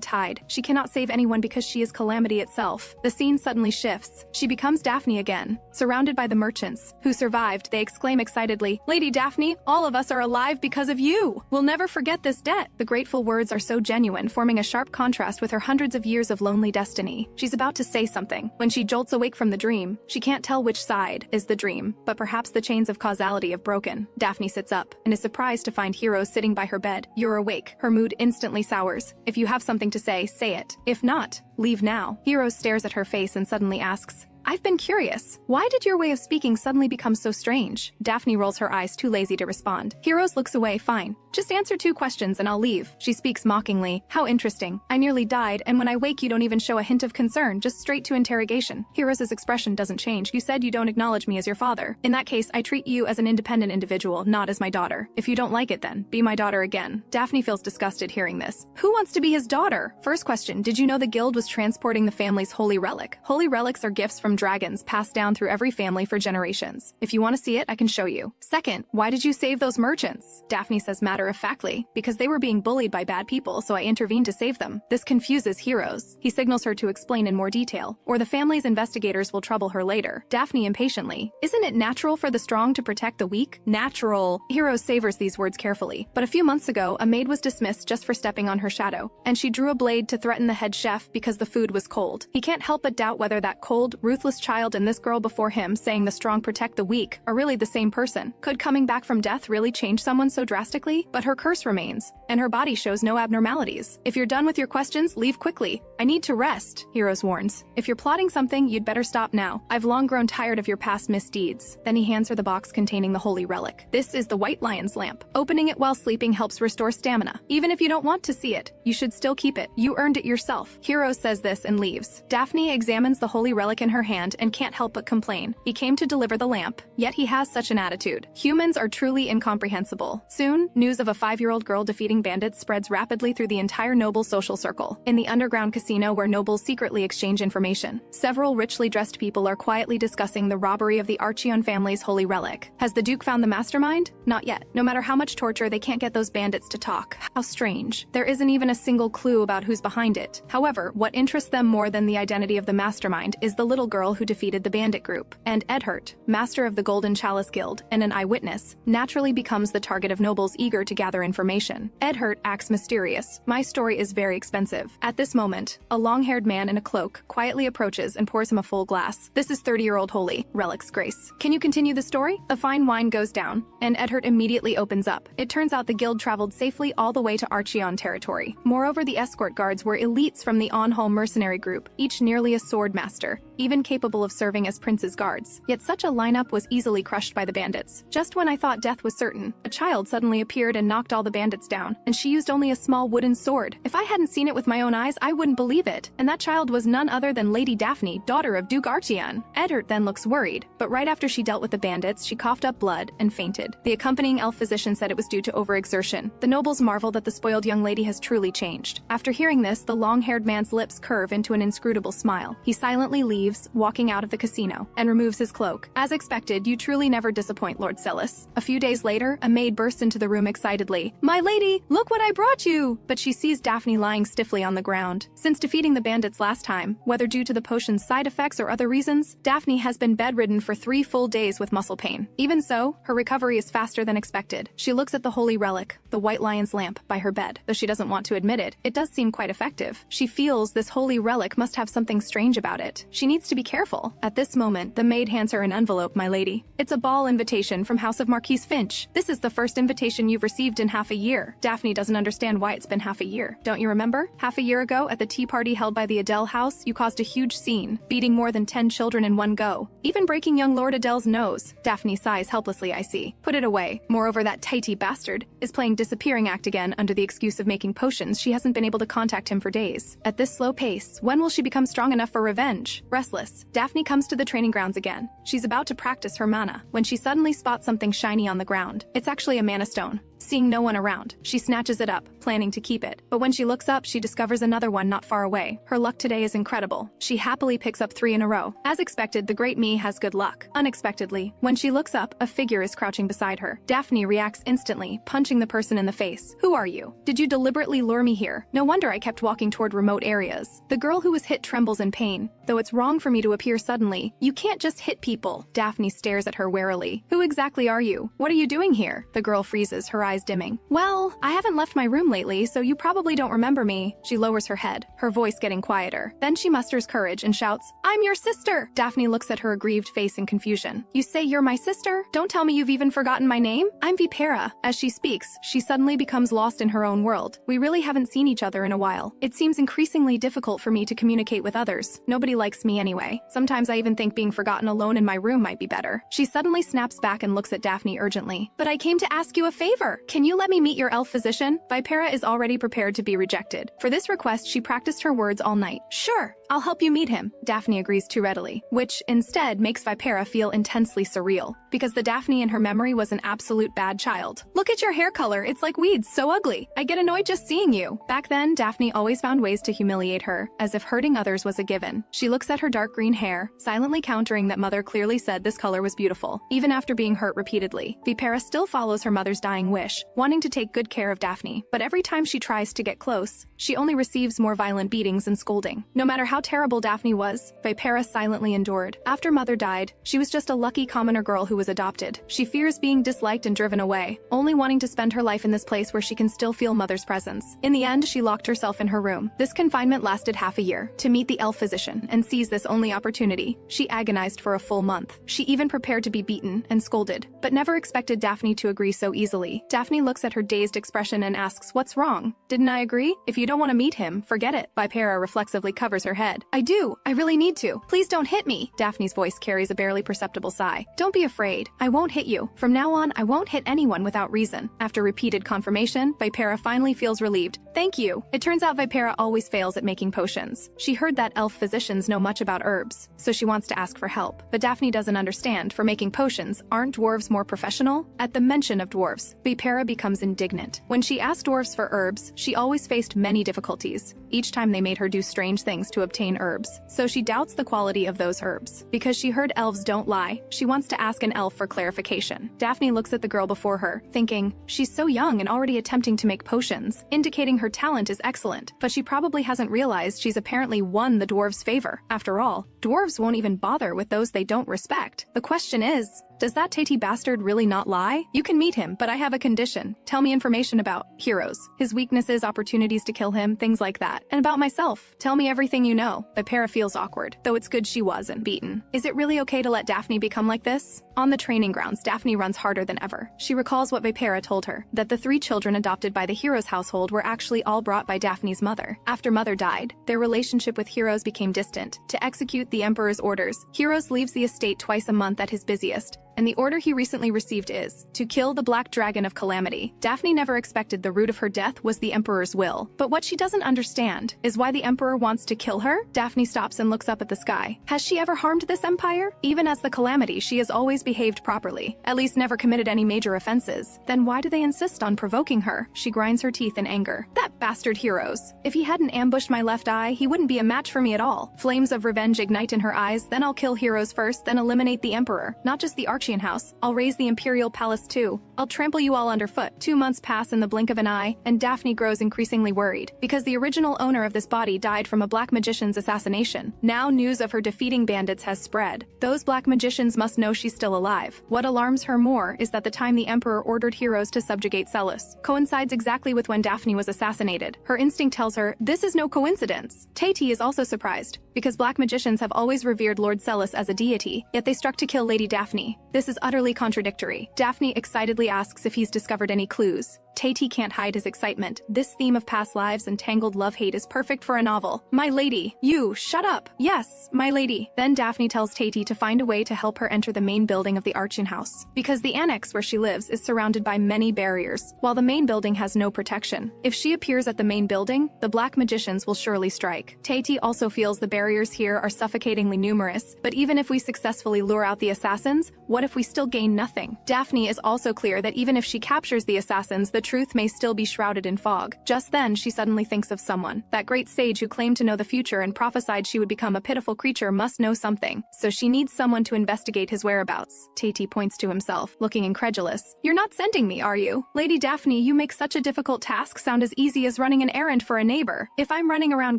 tide. She cannot save anyone because she is calamity itself. The scene suddenly shifts. She becomes Daphne again. Surrounded by the merchants, who survived, they exclaim excitedly, "Lady Daphne, all of us are alive because of you! We'll never forget this debt." The grateful words are so genuine, forming a sharp contrast with her hundreds of years of lonely destiny. She's about to say something. When she jolts awake from the dream, she can't tell which side is the dream, but perhaps the chains of causality have broken. Daphne sits up and is surprised to find Heroes sitting by her bed. "You're awake." Her mood instantly sours. "If you have something to say it. If not, leave now." Heroes stares at her face and suddenly asks, "I've been curious. Why did your way of speaking suddenly become so strange?" Daphne rolls her eyes, too lazy to respond. Heroes looks away. "Fine. Just answer 2 questions and I'll leave." She speaks mockingly. "How interesting. I nearly died, and when I wake you don't even show a hint of concern, just straight to interrogation." Heroes' expression doesn't change. "You said you don't acknowledge me as your father. In that case, I treat you as an independent individual, not as my daughter. If you don't like it then, be my daughter again." Daphne feels disgusted hearing this. Who wants to be his daughter? First question, did you know the guild was transporting the family's holy relic? Holy relics are gifts from dragons passed down through every family for generations. If you want to see it, I can show you. Second, why did you save those merchants? Daphne says matter-of-factly, "Because they were being bullied by bad people, so I intervened to save them." This confuses Heroes. He signals her to explain in more detail, or the family's investigators will trouble her later. Daphne impatiently, "Isn't it natural for the strong to protect the weak?" Natural. Heroes savors these words carefully. But a few months ago, a maid was dismissed just for stepping on her shadow, and she drew a blade to threaten the head chef because the food was cold. He can't help but doubt whether that cold, ruthless child and this girl before him saying the strong protect the weak are really the same person. Could coming back from death really change someone so drastically? But her curse remains, and her body shows no abnormalities. "If you're done with your questions, leave quickly. I need to rest," Heroes warns. "If you're plotting something, you'd better stop now. I've long grown tired of your past misdeeds." Then he hands her the box containing the holy relic. "This is the White Lion's lamp. Opening it while sleeping helps restore stamina. Even if you don't want to see it, you should still keep it. You earned it yourself." Heroes says this and leaves. Daphne examines the holy relic in her hand and can't help but complain. He came to deliver the lamp, yet he has such an attitude. Humans are truly incomprehensible. Soon, news of a 5-year-old girl defeating bandits spreads rapidly through the entire noble social circle. In the underground casino where nobles secretly exchange information, several richly dressed people are quietly discussing the robbery of the Archeon family's holy relic. Has the Duke found the mastermind? Not yet. No matter how much torture, they can't get those bandits to talk. How strange. There isn't even a single clue about who's behind it. However, what interests them more than the identity of the mastermind is the little girl who defeated the bandit group. And Edhurt, master of the Golden Chalice Guild and an eyewitness, naturally becomes the target of nobles eager to gather information. Edhurt acts mysterious. "My story is very expensive." At this moment, a long-haired man in a cloak quietly approaches and pours him a full glass. "This is 30-year-old holy relic's grace. Can you continue the story?" The fine wine goes down, and Edhurt immediately opens up. It turns out the guild traveled safely all the way to Archeon territory. Moreover, the escort guards were elites from the On-Hall mercenary group, each nearly a sword master. Even capable of serving as Prince's guards. Yet such a lineup was easily crushed by the bandits. Just when I thought death was certain, a child suddenly appeared and knocked all the bandits down, and she used only a small wooden sword. If I hadn't seen it with my own eyes, I wouldn't believe it. And that child was none other than Lady Daphne, daughter of Duke Archion. Edward then looks worried, but right after she dealt with the bandits, she coughed up blood and fainted. The accompanying elf physician said it was due to overexertion. The nobles marvel that the spoiled young lady has truly changed. After hearing this, the long-haired man's lips curve into an inscrutable smile. He silently leaves, walking out of the casino, and removes his cloak. As expected, you truly never disappoint, Lord Celis. A few days later, a maid bursts into the room excitedly. My lady, look what I brought you! But she sees Daphne lying stiffly on the ground. Since defeating the bandits last time, whether due to the potion's side effects or other reasons, Daphne has been bedridden for 3 full days with muscle pain. Even so, her recovery is faster than expected. She looks at the holy relic, the white lion's lamp, by her bed. Though she doesn't want to admit it, it does seem quite effective. She feels this holy relic must have something strange about it. She needs to be careful. At this moment, the maid hands her an envelope, my lady. It's a ball invitation from House of Marquise Finch. This is the first invitation you've received in half a year. Daphne doesn't understand why it's been half a year. Don't you remember? Half a year ago, at the tea party held by the Adele house, you caused a huge scene, beating more than 10 children in one go, even breaking young Lord Adele's nose. Daphne sighs helplessly, I see. Put it away. Moreover, that tighty bastard is playing disappearing act again under the excuse of making potions. She hasn't been able to contact him for days. At this slow pace, when will she become strong enough for revenge? Restless, Daphne comes to the training grounds again. She's about to practice her mana, when she suddenly spots something shiny on the ground. It's actually a mana stone. Seeing no one around, she snatches it up, planning to keep it. But when she looks up, she discovers another one not far away. Her luck today is incredible. She happily picks up 3 in a row. As expected, the great me has good luck. Unexpectedly, when she looks up, a figure is crouching beside her. Daphne reacts instantly, punching the person in the face. Who are you? Did you deliberately lure me here? No wonder I kept walking toward remote areas. The girl who was hit trembles in pain. Though it's wrong for me to appear suddenly, you can't just hit people. Daphne stares at her warily. Who exactly are you? What are you doing here? The girl freezes, her eyes dimming. Well, I haven't left my room lately, so you probably don't remember me. She lowers her head, her voice getting quieter. Then she musters courage and shouts, I'm your sister! Daphne looks at her aggrieved face in confusion. You say you're my sister? Don't tell me you've even forgotten my name? I'm Vipera. As she speaks, she suddenly becomes lost in her own world. We really haven't seen each other in a while. It seems increasingly difficult for me to communicate with others. Nobody likes me anyway. Sometimes I even think being forgotten alone in my room might be better. She suddenly snaps back and looks at Daphne urgently. But I came to ask you a favor. Can you let me meet your elf physician? Vipera is already prepared to be rejected. For this request, she practiced her words all night. Sure, I'll help you meet him. Daphne agrees too readily, which instead makes Vipera feel intensely surreal, because the Daphne in her memory was an absolute bad child. Look at your hair color, it's like weeds, so ugly. I get annoyed just seeing you. Back then, Daphne always found ways to humiliate her, as if hurting others was a given. She looks at her dark green hair, silently countering that mother clearly said this color was beautiful, even after being hurt repeatedly. Vipera still follows her mother's dying wish, wanting to take good care of Daphne, but every time she tries to get close, she only receives more violent beatings and scolding. No matter how terrible Daphne was, Vipera silently endured. After mother died, she was just a lucky commoner girl who was adopted. She fears being disliked and driven away, only wanting to spend her life in this place where she can still feel mother's presence. In the end, she locked herself in her room. This confinement lasted half a year, to meet the elf physician, and seize this only opportunity. She agonized for a full month. She even prepared to be beaten and scolded, but never expected Daphne to agree so easily. Daphne looks at her dazed expression and asks, what's wrong? Didn't I agree? If you don't want to meet him, forget it. Vipera reflexively covers her head. I do. I really need to. Please don't hit me. Daphne's voice carries a barely perceptible sigh. Don't be afraid. I won't hit you. From now on, I won't hit anyone without reason. After repeated confirmation, Vipera finally feels relieved. Thank you. It turns out Vipera always fails at making potions. She heard that elf physicians know much about herbs, so she wants to ask for help. But Daphne doesn't understand. For making potions, aren't dwarves more professional? At the mention of dwarves, Vipera becomes indignant. When she asked dwarves for herbs, she always faced many difficulties. Each time they made her do strange things to obtain herbs. So she doubts the quality of those herbs. Because she heard elves don't lie, she wants to ask an elf for clarification. Daphne looks at the girl before her, thinking, she's so young and already attempting to make potions, indicating her talent is excellent. But she probably hasn't realized she's apparently won the dwarves' favor. After all, dwarves won't even bother with those they don't respect. The question is, does that tatey bastard really not lie? You can meet him, but I have a condition. Tell me information about heroes, his weaknesses, opportunities to kill him, things like that. And about myself. Tell me everything you know. Vipera feels awkward, though it's good she wasn't beaten. Is it really okay to let Daphne become like this? On the training grounds, Daphne runs harder than ever. She recalls what Vipera told her, that the 3 children adopted by the hero's household were actually all brought by Daphne's mother. After mother died, their relationship with Heroes became distant. To execute the Emperor's orders, Heroes leaves the estate twice a month at his busiest, and the order he recently received is to kill the Black Dragon of Calamity. Daphne never expected the root of her death was the Emperor's will, but what she doesn't understand is why the Emperor wants to kill her. Daphne stops and looks up at the sky. Has she ever harmed this empire? Even as the Calamity, she has always behaved properly, at least never committed any major offenses. Then why do they insist on provoking her? She grinds her teeth in anger. That bastard Heroes. If he hadn't ambushed my left eye, he wouldn't be a match for me at all. Flames of revenge ignite in her eyes, then I'll kill Heroes first, then eliminate the Emperor. Not just the House. I'll raise the Imperial Palace too. I'll trample you all underfoot. 2 months pass in the blink of an eye, and Daphne grows increasingly worried, because the original owner of this body died from a black magician's assassination. Now news of her defeating bandits has spread. Those black magicians must know she's still alive. What alarms her more is that the time the Emperor ordered Heroes to subjugate Celis coincides exactly with when Daphne was assassinated. Her instinct tells her this is no coincidence. Tati is also surprised, because black magicians have always revered Lord Celis as a deity, yet they struck to kill Lady Daphne. This is utterly contradictory. Daphne excitedly asks if he's discovered any clues. Tati can't hide his excitement. This theme of past lives and tangled love-hate is perfect for a novel. My lady, you, shut up. Yes, my lady. Then Daphne tells Tati to find a way to help her enter the main building of the Archon House, because the annex where she lives is surrounded by many barriers, while the main building has no protection. If she appears at the main building, the black magicians will surely strike. Tati also feels the barriers here are suffocatingly numerous, but even if we successfully lure out the assassins, what if we still gain nothing? Daphne is also clear that even if she captures the assassins, the truth may still be shrouded in fog. Just then, she suddenly thinks of someone. That great sage who claimed to know the future and prophesied she would become a pitiful creature must know something, so she needs someone to investigate his whereabouts. Tati points to himself, looking incredulous. You're not sending me, are you? Lady Daphne, you make such a difficult task sound as easy as running an errand for a neighbor. If I'm running around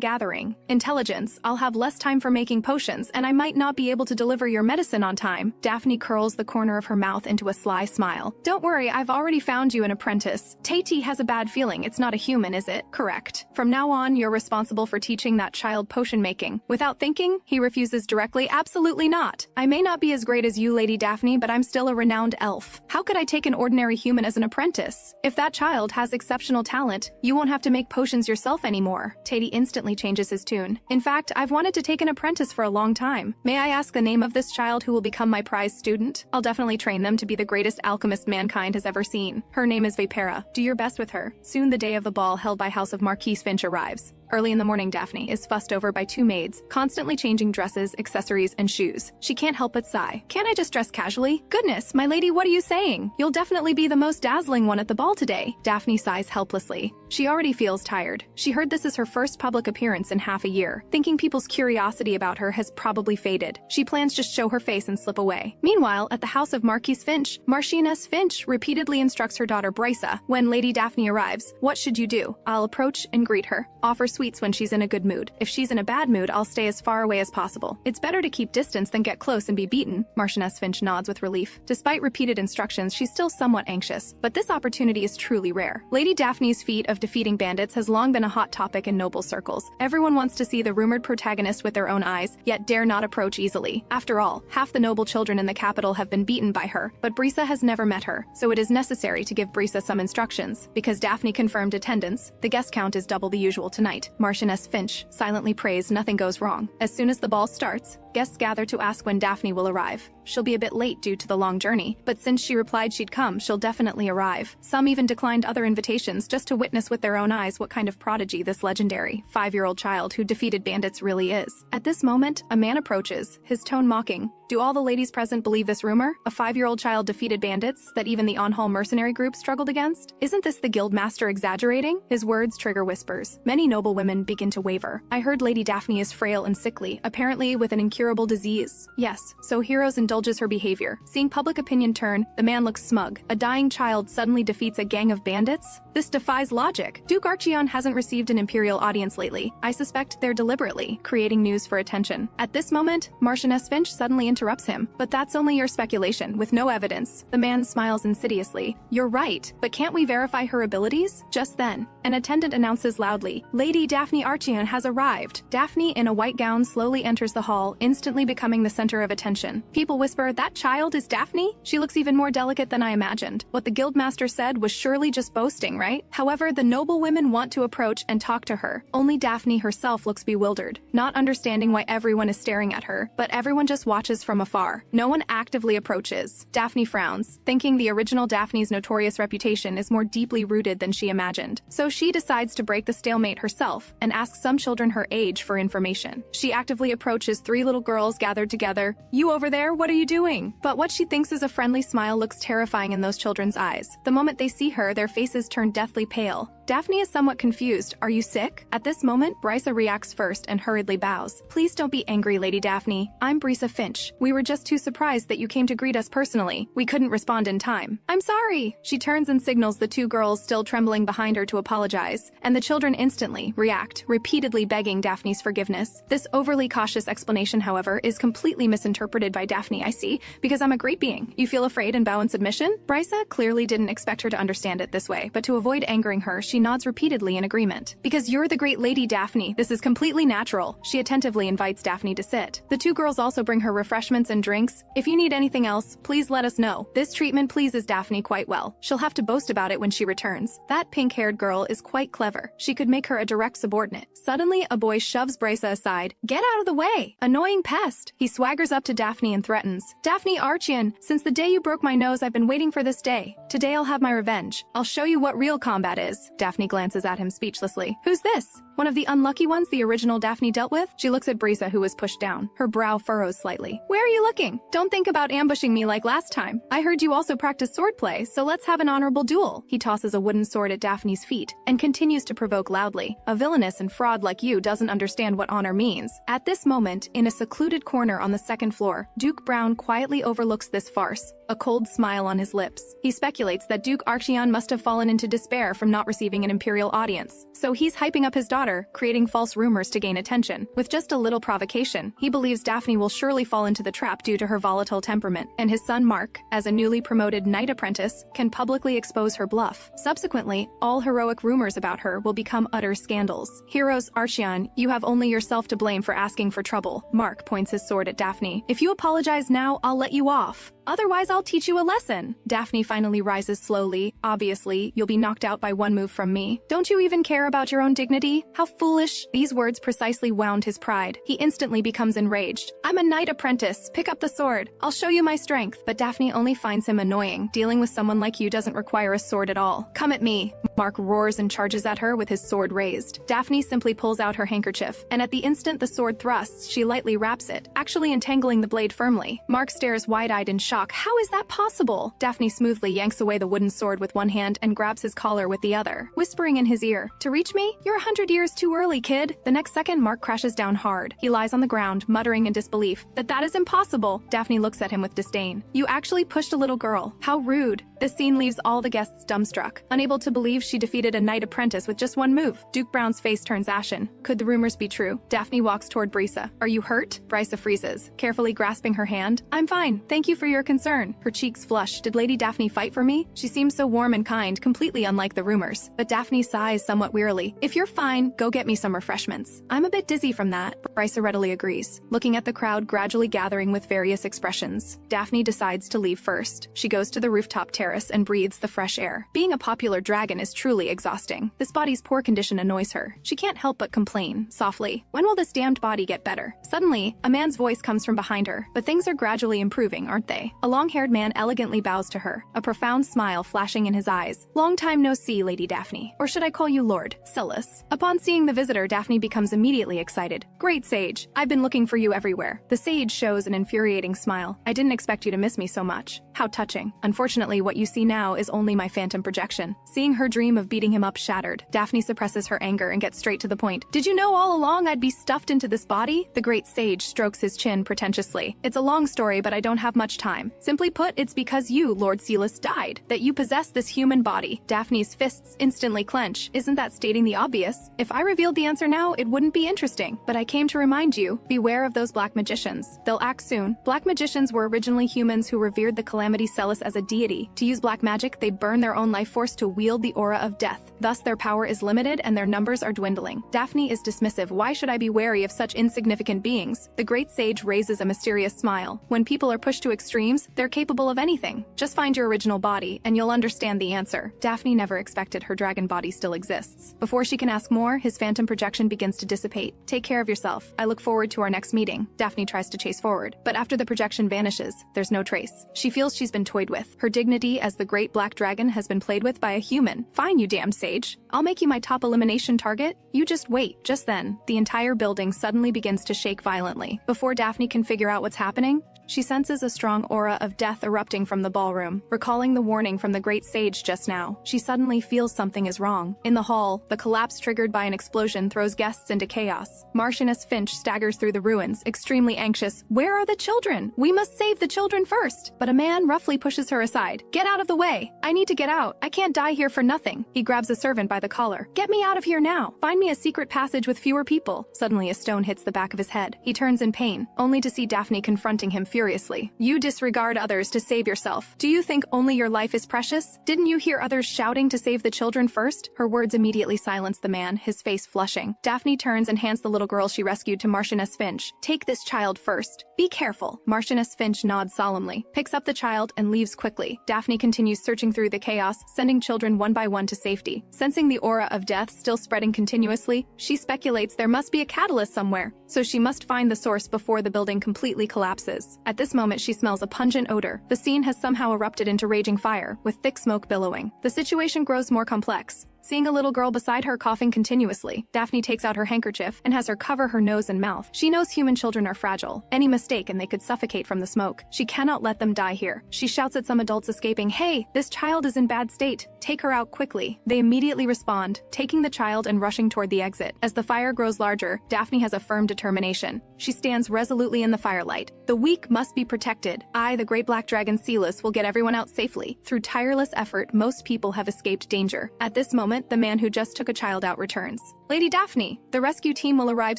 gathering intelligence, I'll have less time for making potions, and I might not be able to deliver your medicine on time. Daphne curls the corner of her mouth into a sly smile. Don't worry, I've already found you an apprentice. Tati has a bad feeling it's not a human, is it? Correct. From now on, you're responsible for teaching that child potion making. Without thinking, he refuses directly. Absolutely not. I may not be as great as you, Lady Daphne, but I'm still a renowned elf. How could I take an ordinary human as an apprentice? If that child has exceptional talent, you won't have to make potions yourself anymore. Tati instantly changes his tune. In fact, I've wanted to take an apprentice for a long time. May I ask the name of this child who will become my prized student? I'll definitely train them to be the greatest alchemist mankind has ever seen. Her name is Vipera. Do your best with her. Soon the day of the ball held by House of Marquise Finch arrives. Early in the morning, Daphne is fussed over by 2 maids, constantly changing dresses, accessories, and shoes. She can't help but sigh. Can't I just dress casually? Goodness, my lady, what are you saying? You'll definitely be the most dazzling one at the ball today. Daphne sighs helplessly. She already feels tired. She heard this is her first public appearance in half a year, thinking people's curiosity about her has probably faded. She plans just show her face and slip away. Meanwhile, at the house of Marquise Finch, Marchioness Finch repeatedly instructs her daughter Brysa. When Lady Daphne arrives, what should you do? I'll approach and greet her. Offer sweets when she's in a good mood. If she's in a bad mood, I'll stay as far away as possible. It's better to keep distance than get close and be beaten. Marchioness Finch nods with relief. Despite repeated instructions, she's still somewhat anxious, but this opportunity is truly rare. Lady Daphne's feat of defeating bandits has long been a hot topic in noble circles. Everyone wants to see the rumored protagonist with their own eyes, yet dare not approach easily. After all, half the noble children in the capital have been beaten by her, but Brysa has never met her, so it is necessary to give Brysa some instructions. Because Daphne confirmed attendance, the guest count is double the usual tonight. Marchioness Finch silently prays nothing goes wrong. As soon as the ball starts, guests gather to ask when Daphne will arrive. She'll be a bit late due to the long journey, but since she replied she'd come, she'll definitely arrive. Some even declined other invitations just to witness with their own eyes what kind of prodigy this legendary 5-year-old child who defeated bandits really is. At this moment, a man approaches, his tone mocking. Do all the ladies present believe this rumor? A 5-year-old child defeated bandits that even the on-hall mercenary group struggled against? Isn't this the guildmaster exaggerating? His words trigger whispers. Many noble women begin to waver. I heard Lady Daphne is frail and sickly, apparently with an incurable disease. Yes, so Heroes indulges her behavior. Seeing public opinion turn, the man looks smug. A dying child suddenly defeats a gang of bandits? This defies logic. Duke Archion hasn't received an imperial audience lately. I suspect they're deliberately creating news for attention. At this moment, Marchioness Finch suddenly interrupts him. But that's only your speculation, with no evidence. The man smiles insidiously. You're right, but can't we verify her abilities? Just then, an attendant announces loudly, "Lady Daphne Archeon has arrived." Daphne, in a white gown, slowly enters the hall, instantly becoming the center of attention. People whisper, "That child is Daphne?" She looks even more delicate than I imagined. What the guildmaster said was surely just boasting, right? However, the noble women want to approach and talk to her. Only Daphne herself looks bewildered, not understanding why everyone is staring at her, but everyone just watches from afar. No one actively approaches. Daphne frowns, thinking the original Daphne's notorious reputation is more deeply rooted than she imagined. So she decides to break the stalemate herself and asks some children her age for information. She actively approaches 3 little girls gathered together. "You over there, what are you doing?" But what she thinks is a friendly smile looks terrifying in those children's eyes. The moment they see her, their faces turn deathly pale. Daphne is somewhat confused. "Are you sick?" At this moment, Brysa reacts first and hurriedly bows. "Please don't be angry, Lady Daphne. I'm Brysa Finch. We were just too surprised that you came to greet us personally. We couldn't respond in time." "I'm sorry." She turns and signals the 2 girls still trembling behind her to apologize, and the children instantly react, repeatedly begging Daphne's forgiveness. This overly cautious explanation, however, is completely misinterpreted by Daphne. "I see, because I'm a great being. You feel afraid and bow in submission?" Brysa clearly didn't expect her to understand it this way, but to avoid angering her, she nods repeatedly in agreement. "Because you're the great Lady Daphne, this is completely natural." She attentively invites Daphne to sit. The 2 girls also bring her refreshments and drinks. "If you need anything else, please let us know." This treatment pleases Daphne quite well. She'll have to boast about it when she returns. That pink-haired girl is quite clever. She could make her a direct subordinate. Suddenly, a boy shoves Brysa aside. "Get out of the way! Annoying pest!" He swaggers up to Daphne and threatens, "Daphne Archeon, since the day you broke my nose, I've been waiting for this day. Today I'll have my revenge. I'll show you what real combat is." Daphne glances at him speechlessly. "Who's this? One of the unlucky ones the original Daphne dealt with?" She looks at Brysa, who was pushed down. Her brow furrows slightly. "Where are you looking? Don't think about ambushing me like last time. I heard you also practice swordplay, so let's have an honorable duel." He tosses a wooden sword at Daphne's feet and continues to provoke loudly. "A villainous and fraud like you doesn't understand what honor means." At this moment, in a secluded corner on the 2nd floor, Duke Brown quietly overlooks this farce, a cold smile on his lips. He speculates that Duke Archeon must have fallen into despair from not receiving an imperial audience. So he's hyping up his daughter, creating false rumors to gain attention. With just a little provocation, he believes Daphne will surely fall into the trap due to her volatile temperament, and his son Mark, as a newly promoted knight apprentice, can publicly expose her bluff. Subsequently, all heroic rumors about her will become utter scandals. "Heroes Archeon, you have only yourself to blame for asking for trouble." Mark points his sword at Daphne. "If you apologize now, I'll let you off. Otherwise, I'll teach you a lesson." Daphne finally rises slowly. "Obviously, you'll be knocked out by one move from me. Don't you even care about your own dignity? How foolish." These words precisely wound his pride. He instantly becomes enraged. "I'm a knight apprentice. Pick up the sword. I'll show you my strength." But Daphne only finds him annoying. "Dealing with someone like you doesn't require a sword at all. Come at me." Mark roars and charges at her with his sword raised. Daphne simply pulls out her handkerchief, and at the instant the sword thrusts, she lightly wraps it, actually entangling the blade firmly. Mark stares wide-eyed in shock. "How is that possible?" Daphne smoothly yanks away the wooden sword with one hand and grabs his collar with the other, whispering in his ear, "To reach me? You're 100 years too early, kid." The next second, Mark crashes down hard. He lies on the ground, muttering in disbelief, that is impossible." Daphne looks at him with disdain. "You actually pushed a little girl. How rude." This scene leaves all the guests dumbstruck, unable to believe she defeated a knight apprentice with just one move. Duke Brown's face turns ashen. Could the rumors be true? Daphne walks toward Brysa. "Are you hurt?" Brysa freezes, carefully grasping her hand. "I'm fine. Thank you for your concern." Her cheeks flush. Did Lady Daphne fight for me? She seems so warm and kind, completely unlike the rumors. But Daphne sighs somewhat wearily. "If you're fine, go get me some refreshments. I'm a bit dizzy from that." Brysa readily agrees, looking at the crowd gradually gathering with various expressions. Daphne decides to leave first. She goes to the rooftop terrace and breathes the fresh air. Being a popular dragon is truly exhausting. This body's poor condition annoys her. She can't help but complain, softly, "When will this damned body get better?" Suddenly, a man's voice comes from behind her. But things are gradually improving, aren't they? A long-haired man elegantly bows to her, a profound smile flashing in his eyes. "Long time no see, Lady Daphne. Or should I call you Lord Silas?" Upon seeing the visitor, Daphne becomes immediately excited. "Great sage. I've been looking for you everywhere." The sage shows an infuriating smile. "I didn't expect you to miss me so much." How touching. Unfortunately, what you see now is only my phantom projection. Seeing her dream of beating him up shattered, Daphne suppresses her anger and gets straight to the point. "Did you know all along I'd be stuffed into this body?" The great sage strokes his chin pretentiously. "It's a long story, but I don't have much time. time. Simply put, it's because you, Lord Silas, died that you possess this human body. Daphne's fists instantly clench. Isn't that stating the obvious? If I revealed the answer now, it wouldn't be interesting. But I came to remind you, beware of those black magicians. They'll act soon. Black magicians were originally humans who revered the calamity Celis as a deity. To use black magic, they burn their own life force to wield the aura of death. Thus, their power is limited and their numbers are dwindling. Daphne is dismissive. Why should I be wary of such insignificant beings? The great sage raises a mysterious smile. When people are pushed to extremes, they're capable of anything. Just find your original body, and you'll understand the answer. Daphne never expected her dragon body still exists. Before she can ask more, his phantom projection begins to dissipate. Take care of yourself. I look forward to our next meeting. Daphne tries to chase forward, but after the projection vanishes, there's no trace. She feels she's been toyed with. Her dignity as the great black dragon has been played with by a human. Fine, you damn sage. I'll make you my top elimination target. You just wait. Just then, the entire building suddenly begins to shake violently. Before Daphne can figure out what's happening, she senses a strong aura of death erupting from the ballroom. Recalling the warning from the great sage just now, she suddenly feels something is wrong. In the hall, the collapse triggered by an explosion throws guests into chaos. Marchioness Finch staggers through the ruins, extremely anxious. Where are the children? We must save the children first. But a man roughly pushes her aside. Get out of the way. I need to get out. I can't die here for nothing. He grabs a servant by the collar. Get me out of here now. Find me a secret passage with fewer people. Suddenly a stone hits the back of his head. He turns in pain, only to see Daphne confronting him furiously. You disregard others to save yourself. Do you think only your life is precious? Didn't you hear others shouting to save the children first? Her words immediately silence the man, his face flushing. Daphne turns and hands the little girl she rescued to Marchioness Finch. Take this child first. Be careful. Marchioness Finch nods solemnly, picks up the child, and leaves quickly. Daphne continues searching through the chaos, sending children one by one to safety. Sensing the aura of death still spreading continuously, she speculates there must be a catalyst somewhere, so she must find the source before the building completely collapses. At this moment, she smells a pungent odor. The scene has somehow erupted into raging fire, with thick smoke billowing. The situation grows more complex. Seeing a little girl beside her coughing continuously, Daphne takes out her handkerchief and has her cover her nose and mouth. She knows human children are fragile. Any mistake and they could suffocate from the smoke. She cannot let them die here. She shouts at some adults escaping, "Hey, this child is in bad state. Take her out quickly." They immediately respond, taking the child and rushing toward the exit. As the fire grows larger, Daphne has a firm determination. She stands resolutely in the firelight. The weak must be protected. I, the great black dragon Celis, will get everyone out safely. Through tireless effort, most people have escaped danger. At this moment, the man who just took a child out returns. Lady Daphne, the rescue team will arrive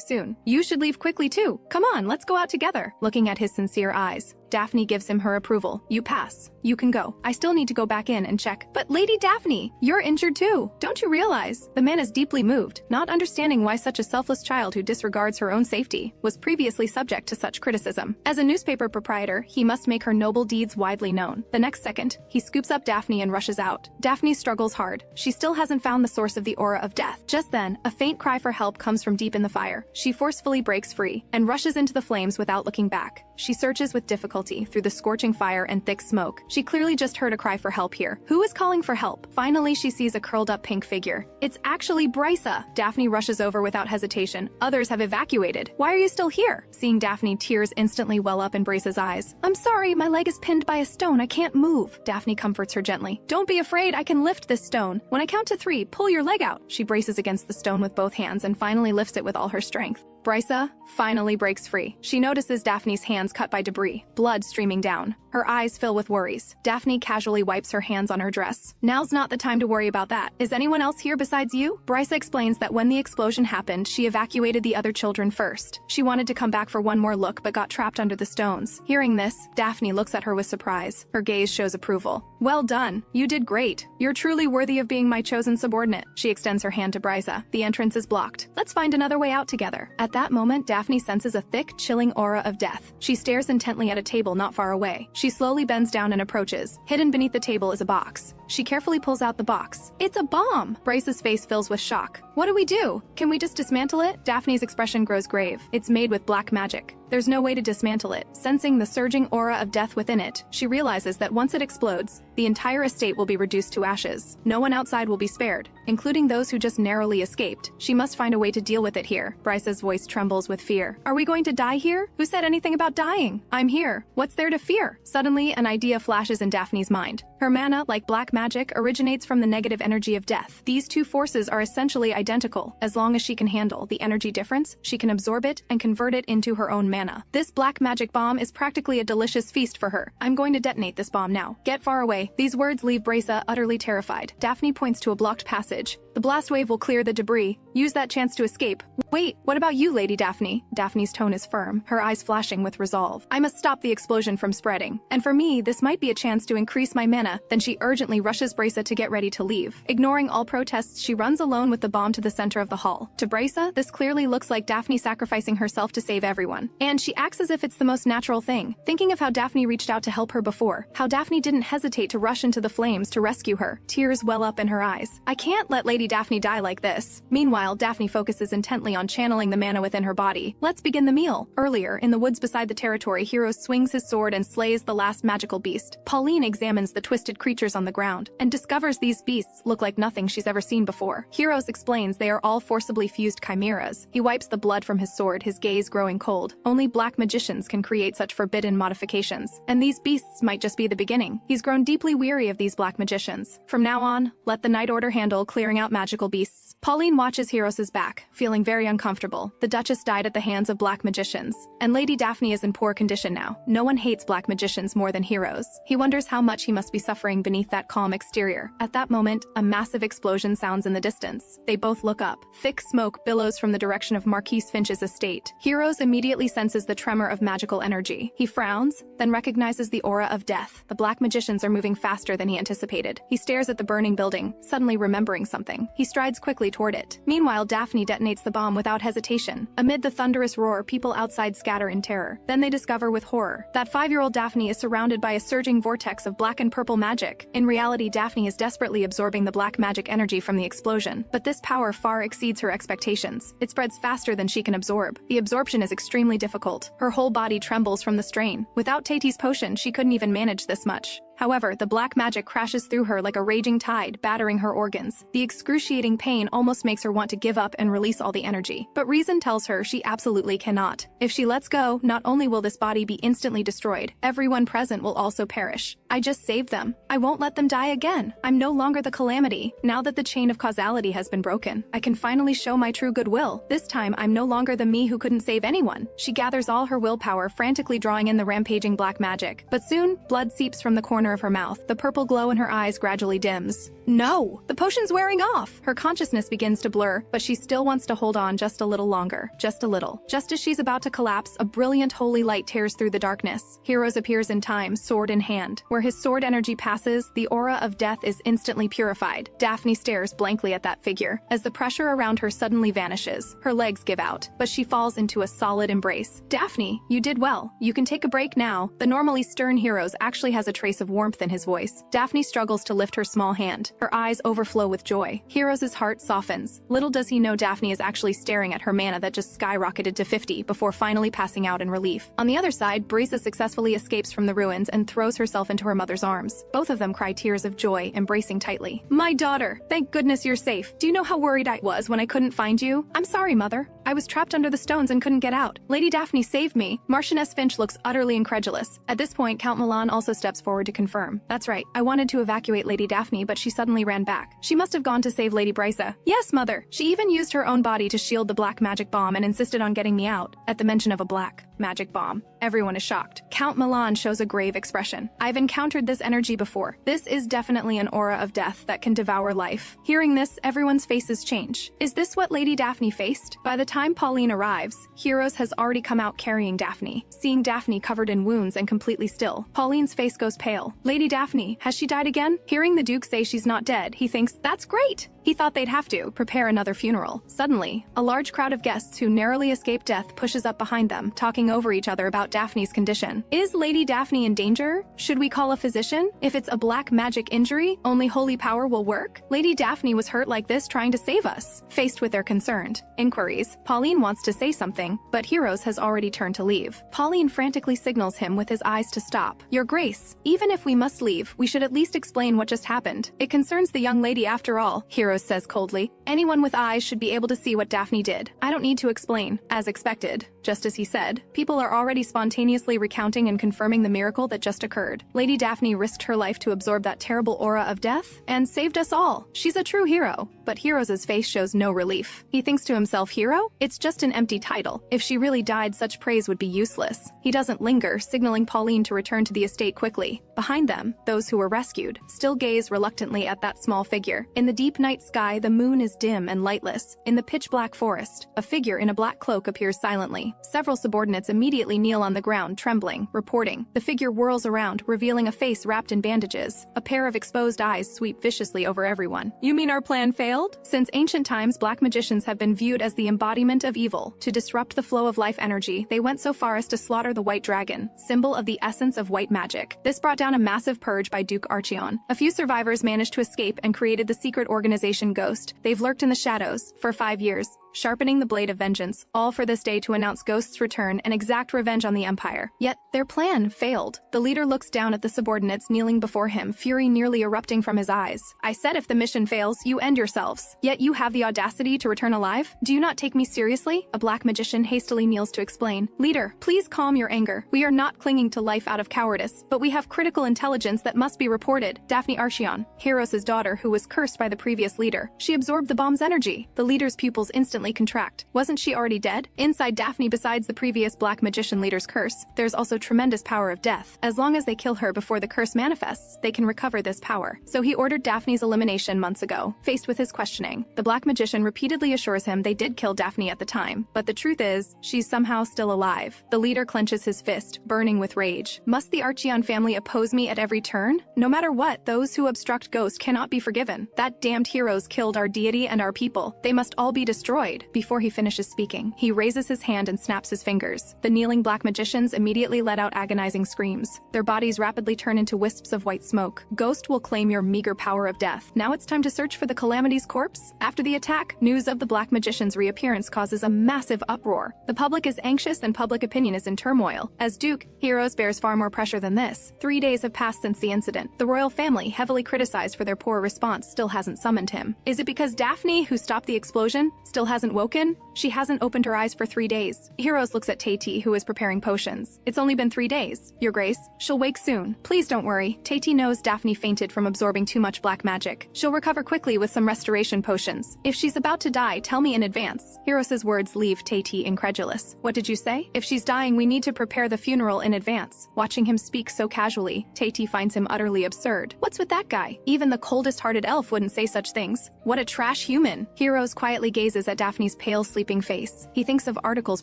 soon. You should leave quickly too. Come on, let's go out together. Looking at his sincere eyes, Daphne gives him her approval. You pass. You can go. I still need to go back in and check. But Lady Daphne, you're injured too. Don't you realize? The man is deeply moved, not understanding why such a selfless child who disregards her own safety was previously subject to such criticism. As a newspaper proprietor, he must make her noble deeds widely known. The next second, he scoops up Daphne and rushes out. Daphne struggles hard. She still hasn't found the source of the aura of death. Just then, a faint cry for help comes from deep in the fire. She forcefully breaks free and rushes into the flames without looking back. She searches with difficulty through the scorching fire and thick smoke. She clearly just heard a cry for help here. Who is calling for help? Finally, she sees a curled up pink figure. It's actually Brysa. Daphne rushes over without hesitation. Others have evacuated. Why are you still here? Seeing Daphne, tears instantly well up in Brysa's eyes. I'm sorry, my leg is pinned by a stone. I can't move. Daphne comforts her gently. Don't be afraid, I can lift this stone. When I count to 3, pull your leg out. She braces against the stone with both hands and finally lifts it with all her strength. Brysa finally breaks free. She notices Daphne's hands cut by debris, blood streaming down. Her eyes fill with worries. Daphne casually wipes her hands on her dress. Now's not the time to worry about that. Is anyone else here besides you? Brysa explains that when the explosion happened, she evacuated the other children first. She wanted to come back for one more look but got trapped under the stones. Hearing this, Daphne looks at her with surprise. Her gaze shows approval. Well done. You did great. You're truly worthy of being my chosen subordinate. She extends her hand to Brysa. The entrance is blocked. Let's find another way out together. At that moment, Daphne senses a thick, chilling aura of death. She stares intently at a table not far away. She slowly bends down and approaches. Hidden beneath the table is a box. She carefully pulls out the box. It's a bomb! Bryce's face fills with shock. What do we do? Can we just dismantle it? Daphne's expression grows grave. It's made with black magic. There's no way to dismantle it. Sensing the surging aura of death within it, she realizes that once it explodes, the entire estate will be reduced to ashes. No one outside will be spared, including those who just narrowly escaped. She must find a way to deal with it here. Bryce's voice trembles with fear. Are we going to die here? Who said anything about dying? I'm here. What's there to fear? Suddenly, an idea flashes in Daphne's mind. Her mana, like black magic, originates from the negative energy of death. These two forces are essentially identical. As long as she can handle the energy difference, she can absorb it and convert it into her own mana. This black magic bomb is practically a delicious feast for her. I'm going to detonate this bomb now. Get far away. These words leave Braisa utterly terrified. Daphne points to a blocked passage. The blast wave will clear the debris. Use that chance to escape. Wait, what about you, Lady Daphne? Daphne's tone is firm, her eyes flashing with resolve. I must stop the explosion from spreading. And for me, this might be a chance to increase my mana. Then she urgently rushes Braisa to get ready to leave. Ignoring all protests, she runs alone with the bomb to the center of the hall. To Braisa, this clearly looks like Daphne sacrificing herself to save everyone. And she acts as if it's the most natural thing. Thinking of how Daphne reached out to help her before, how Daphne didn't hesitate to rush into the flames to rescue her. Tears well up in her eyes. I can't let Lady Daphne die like this. Meanwhile, Daphne focuses intently on channeling the mana within her body. Let's begin the meal. Earlier, in the woods beside the territory, Heroes swings his sword and slays the last magical beast. Pauline examines the twisted creatures on the ground and discovers these beasts look like nothing she's ever seen before. Heroes explains they are all forcibly fused chimeras. He wipes the blood from his sword, his gaze growing cold. Only black magicians can create such forbidden modifications, and these beasts might just be the beginning. He's grown deeply weary of these black magicians. From now on, let the Night Order handle clearing out magical beasts. Pauline watches Heroes' back, feeling very uncomfortable. The Duchess died at the hands of black magicians, and Lady Daphne is in poor condition now. No one hates black magicians more than Heroes. He wonders how much he must be suffering beneath that calm exterior. At that moment, a massive explosion sounds in the distance. They both look up. Thick smoke billows from the direction of Marquis Finch's estate. Heroes immediately senses the tremor of magical energy. He frowns, then recognizes the aura of death. The black magicians are moving faster than he anticipated. He stares at the burning building, suddenly remembering something. He strides quickly toward it. Meanwhile, Daphne detonates the bomb without hesitation. Amid the thunderous roar, people outside scatter in terror. Then they discover with horror that 5-year-old Daphne is surrounded by a surging vortex of black and purple magic. In reality, Daphne is desperately absorbing the black magic energy from the explosion, but this power far exceeds her expectations. It spreads faster than she can absorb. The absorption is extremely difficult. Her whole body trembles from the strain. Without Tati's potion, she couldn't even manage this much. However, the black magic crashes through her like a raging tide, battering her organs. The excruciating pain almost makes her want to give up and release all the energy. But reason tells her she absolutely cannot. If she lets go, not only will this body be instantly destroyed, everyone present will also perish. I just saved them. I won't let them die again. I'm no longer the calamity. Now that the chain of causality has been broken, I can finally show my true goodwill. This time, I'm no longer the me who couldn't save anyone. She gathers all her willpower, frantically drawing in the rampaging black magic. But soon, blood seeps from the corner of her mouth. The purple glow in her eyes gradually dims. No! The potion's wearing off! Her consciousness begins to blur, but she still wants to hold on just a little longer. Just a little. Just as she's about to collapse, a brilliant holy light tears through the darkness. Heroes appears in time, sword in hand. Where his sword energy passes, the aura of death is instantly purified. Daphne stares blankly at that figure, as the pressure around her suddenly vanishes. Her legs give out, but she falls into a solid embrace. Daphne, you did well. You can take a break now. The normally stern Heroes actually has a trace of warmth in his voice. Daphne struggles to lift her small hand. Her eyes overflow with joy. Heroes' heart softens. Little does he know Daphne is actually staring at her mana that just skyrocketed to 50 before finally passing out in relief. On the other side, Braisa successfully escapes from the ruins and throws herself into her mother's arms. Both of them cry tears of joy, embracing tightly. My daughter! Thank goodness you're safe. Do you know how worried I was when I couldn't find you? I'm sorry, Mother. I was trapped under the stones and couldn't get out. Lady Daphne saved me. Marchioness Finch looks utterly incredulous. At this point, Count Milan also steps forward to confirm. That's right. I wanted to evacuate Lady Daphne, but she suddenly ran back. She must have gone to save Lady Braisa. Yes, Mother. She even used her own body to shield the black magic bomb and insisted on getting me out. At the mention of a black magic bomb, everyone is shocked. Count Milan shows a grave expression. I've encountered this energy before. This is definitely an aura of death that can devour life. Hearing this, everyone's faces change. Is this what Lady Daphne faced? By the time Pauline arrives, Heroes has already come out carrying Daphne. Seeing Daphne covered in wounds and completely still, Pauline's face goes pale. Lady Daphne, has she died again? Hearing the Duke say she's not dead, he thinks, that's great! He thought they'd have to prepare another funeral. Suddenly, a large crowd of guests who narrowly escaped death pushes up behind them, talking over each other about Daphne's condition. Is Lady Daphne in danger? Should we call a physician? If it's a black magic injury, only holy power will work? Lady Daphne was hurt like this trying to save us. Faced with their concerned inquiries, Pauline wants to say something, but Heroes has already turned to leave. Pauline frantically signals him with his eyes to stop. Your Grace, even if we must leave, we should at least explain what just happened. It concerns the young lady after all, Heroes says coldly. Anyone with eyes should be able to see what Daphne did. I don't need to explain. As expected, Just as he said, people are already spontaneously recounting and confirming the miracle that just occurred. Lady Daphne risked her life to absorb that terrible aura of death and saved us all. She's a true hero. But Heroes' face shows no relief. He thinks to himself, hero? It's just an empty title. If she really died, such praise would be useless. He doesn't linger, signaling Pauline to return to the estate quickly. Behind them, those who were rescued still gaze reluctantly at that small figure. In the deep night sky, the moon is dim and lightless. In the pitch-black forest, a figure in a black cloak appears silently. Several subordinates immediately kneel on the ground, trembling, reporting. The figure whirls around, revealing a face wrapped in bandages. A pair of exposed eyes sweep viciously over everyone. You mean our plan failed? Since ancient times, black magicians have been viewed as the embodiment of evil. To disrupt the flow of life energy, they went so far as to slaughter the white dragon, symbol of the essence of white magic. This brought down a massive purge by Duke Archeon. A few survivors managed to escape and created the secret organization Ghost. They've lurked in the shadows for 5 years, sharpening the blade of vengeance, all for this day to announce Ghost's return and exact revenge on the Empire. Yet, their plan failed. The leader looks down at the subordinates kneeling before him, fury nearly erupting from his eyes. I said if the mission fails, you end yourselves. Yet you have the audacity to return alive? Do you not take me seriously? A black magician hastily kneels to explain. Leader, please calm your anger. We are not clinging to life out of cowardice, but we have critical intelligence that must be reported. Daphne Archeon, Heros' daughter who was cursed by the previous leader. She absorbed the bomb's energy. The leader's pupils instantly contract. Wasn't she already dead? Inside Daphne, besides the previous black magician leader's curse, there's also tremendous power of death. As long as they kill her before the curse manifests, they can recover this power. So he ordered Daphne's elimination months ago. Faced with his questioning, the black magician repeatedly assures him they did kill Daphne at the time. But the truth is, she's somehow still alive. The leader clenches his fist, burning with rage. Must the Archeon family oppose me at every turn? No matter what, those who obstruct Ghost cannot be forgiven. That damned Heroes killed our deity and our people. They must all be destroyed. Before he finishes speaking, he raises his hand and snaps his fingers. The kneeling black magicians immediately let out agonizing screams. Their bodies rapidly turn into wisps of white smoke. Ghost will claim your meager power of death. Now it's time to search for the Calamity's corpse? After the attack, news of the black magician's reappearance causes a massive uproar. The public is anxious and public opinion is in turmoil. As Duke, Heroes bears far more pressure than this. 3 days have passed since the incident. The royal family, heavily criticized for their poor response, still hasn't summoned him. Is it because Daphne, who stopped the explosion, still hasn't woken? She hasn't opened her eyes for 3 days. Heroes looks at Taty, who is preparing potions. It's only been 3 days. Your Grace, she'll wake soon. Please don't worry. Taty knows Daphne fainted from absorbing too much black magic. She'll recover quickly with some restoration potions. If she's about to die, tell me in advance. Heroes' words leave Taty incredulous. What did you say? If she's dying, we need to prepare the funeral in advance. Watching him speak so casually, Taty finds him utterly absurd. What's with that guy? Even the coldest-hearted elf wouldn't say such things. What a trash human. Heroes quietly gazes at Daphne's pale, sleeping face. He thinks of articles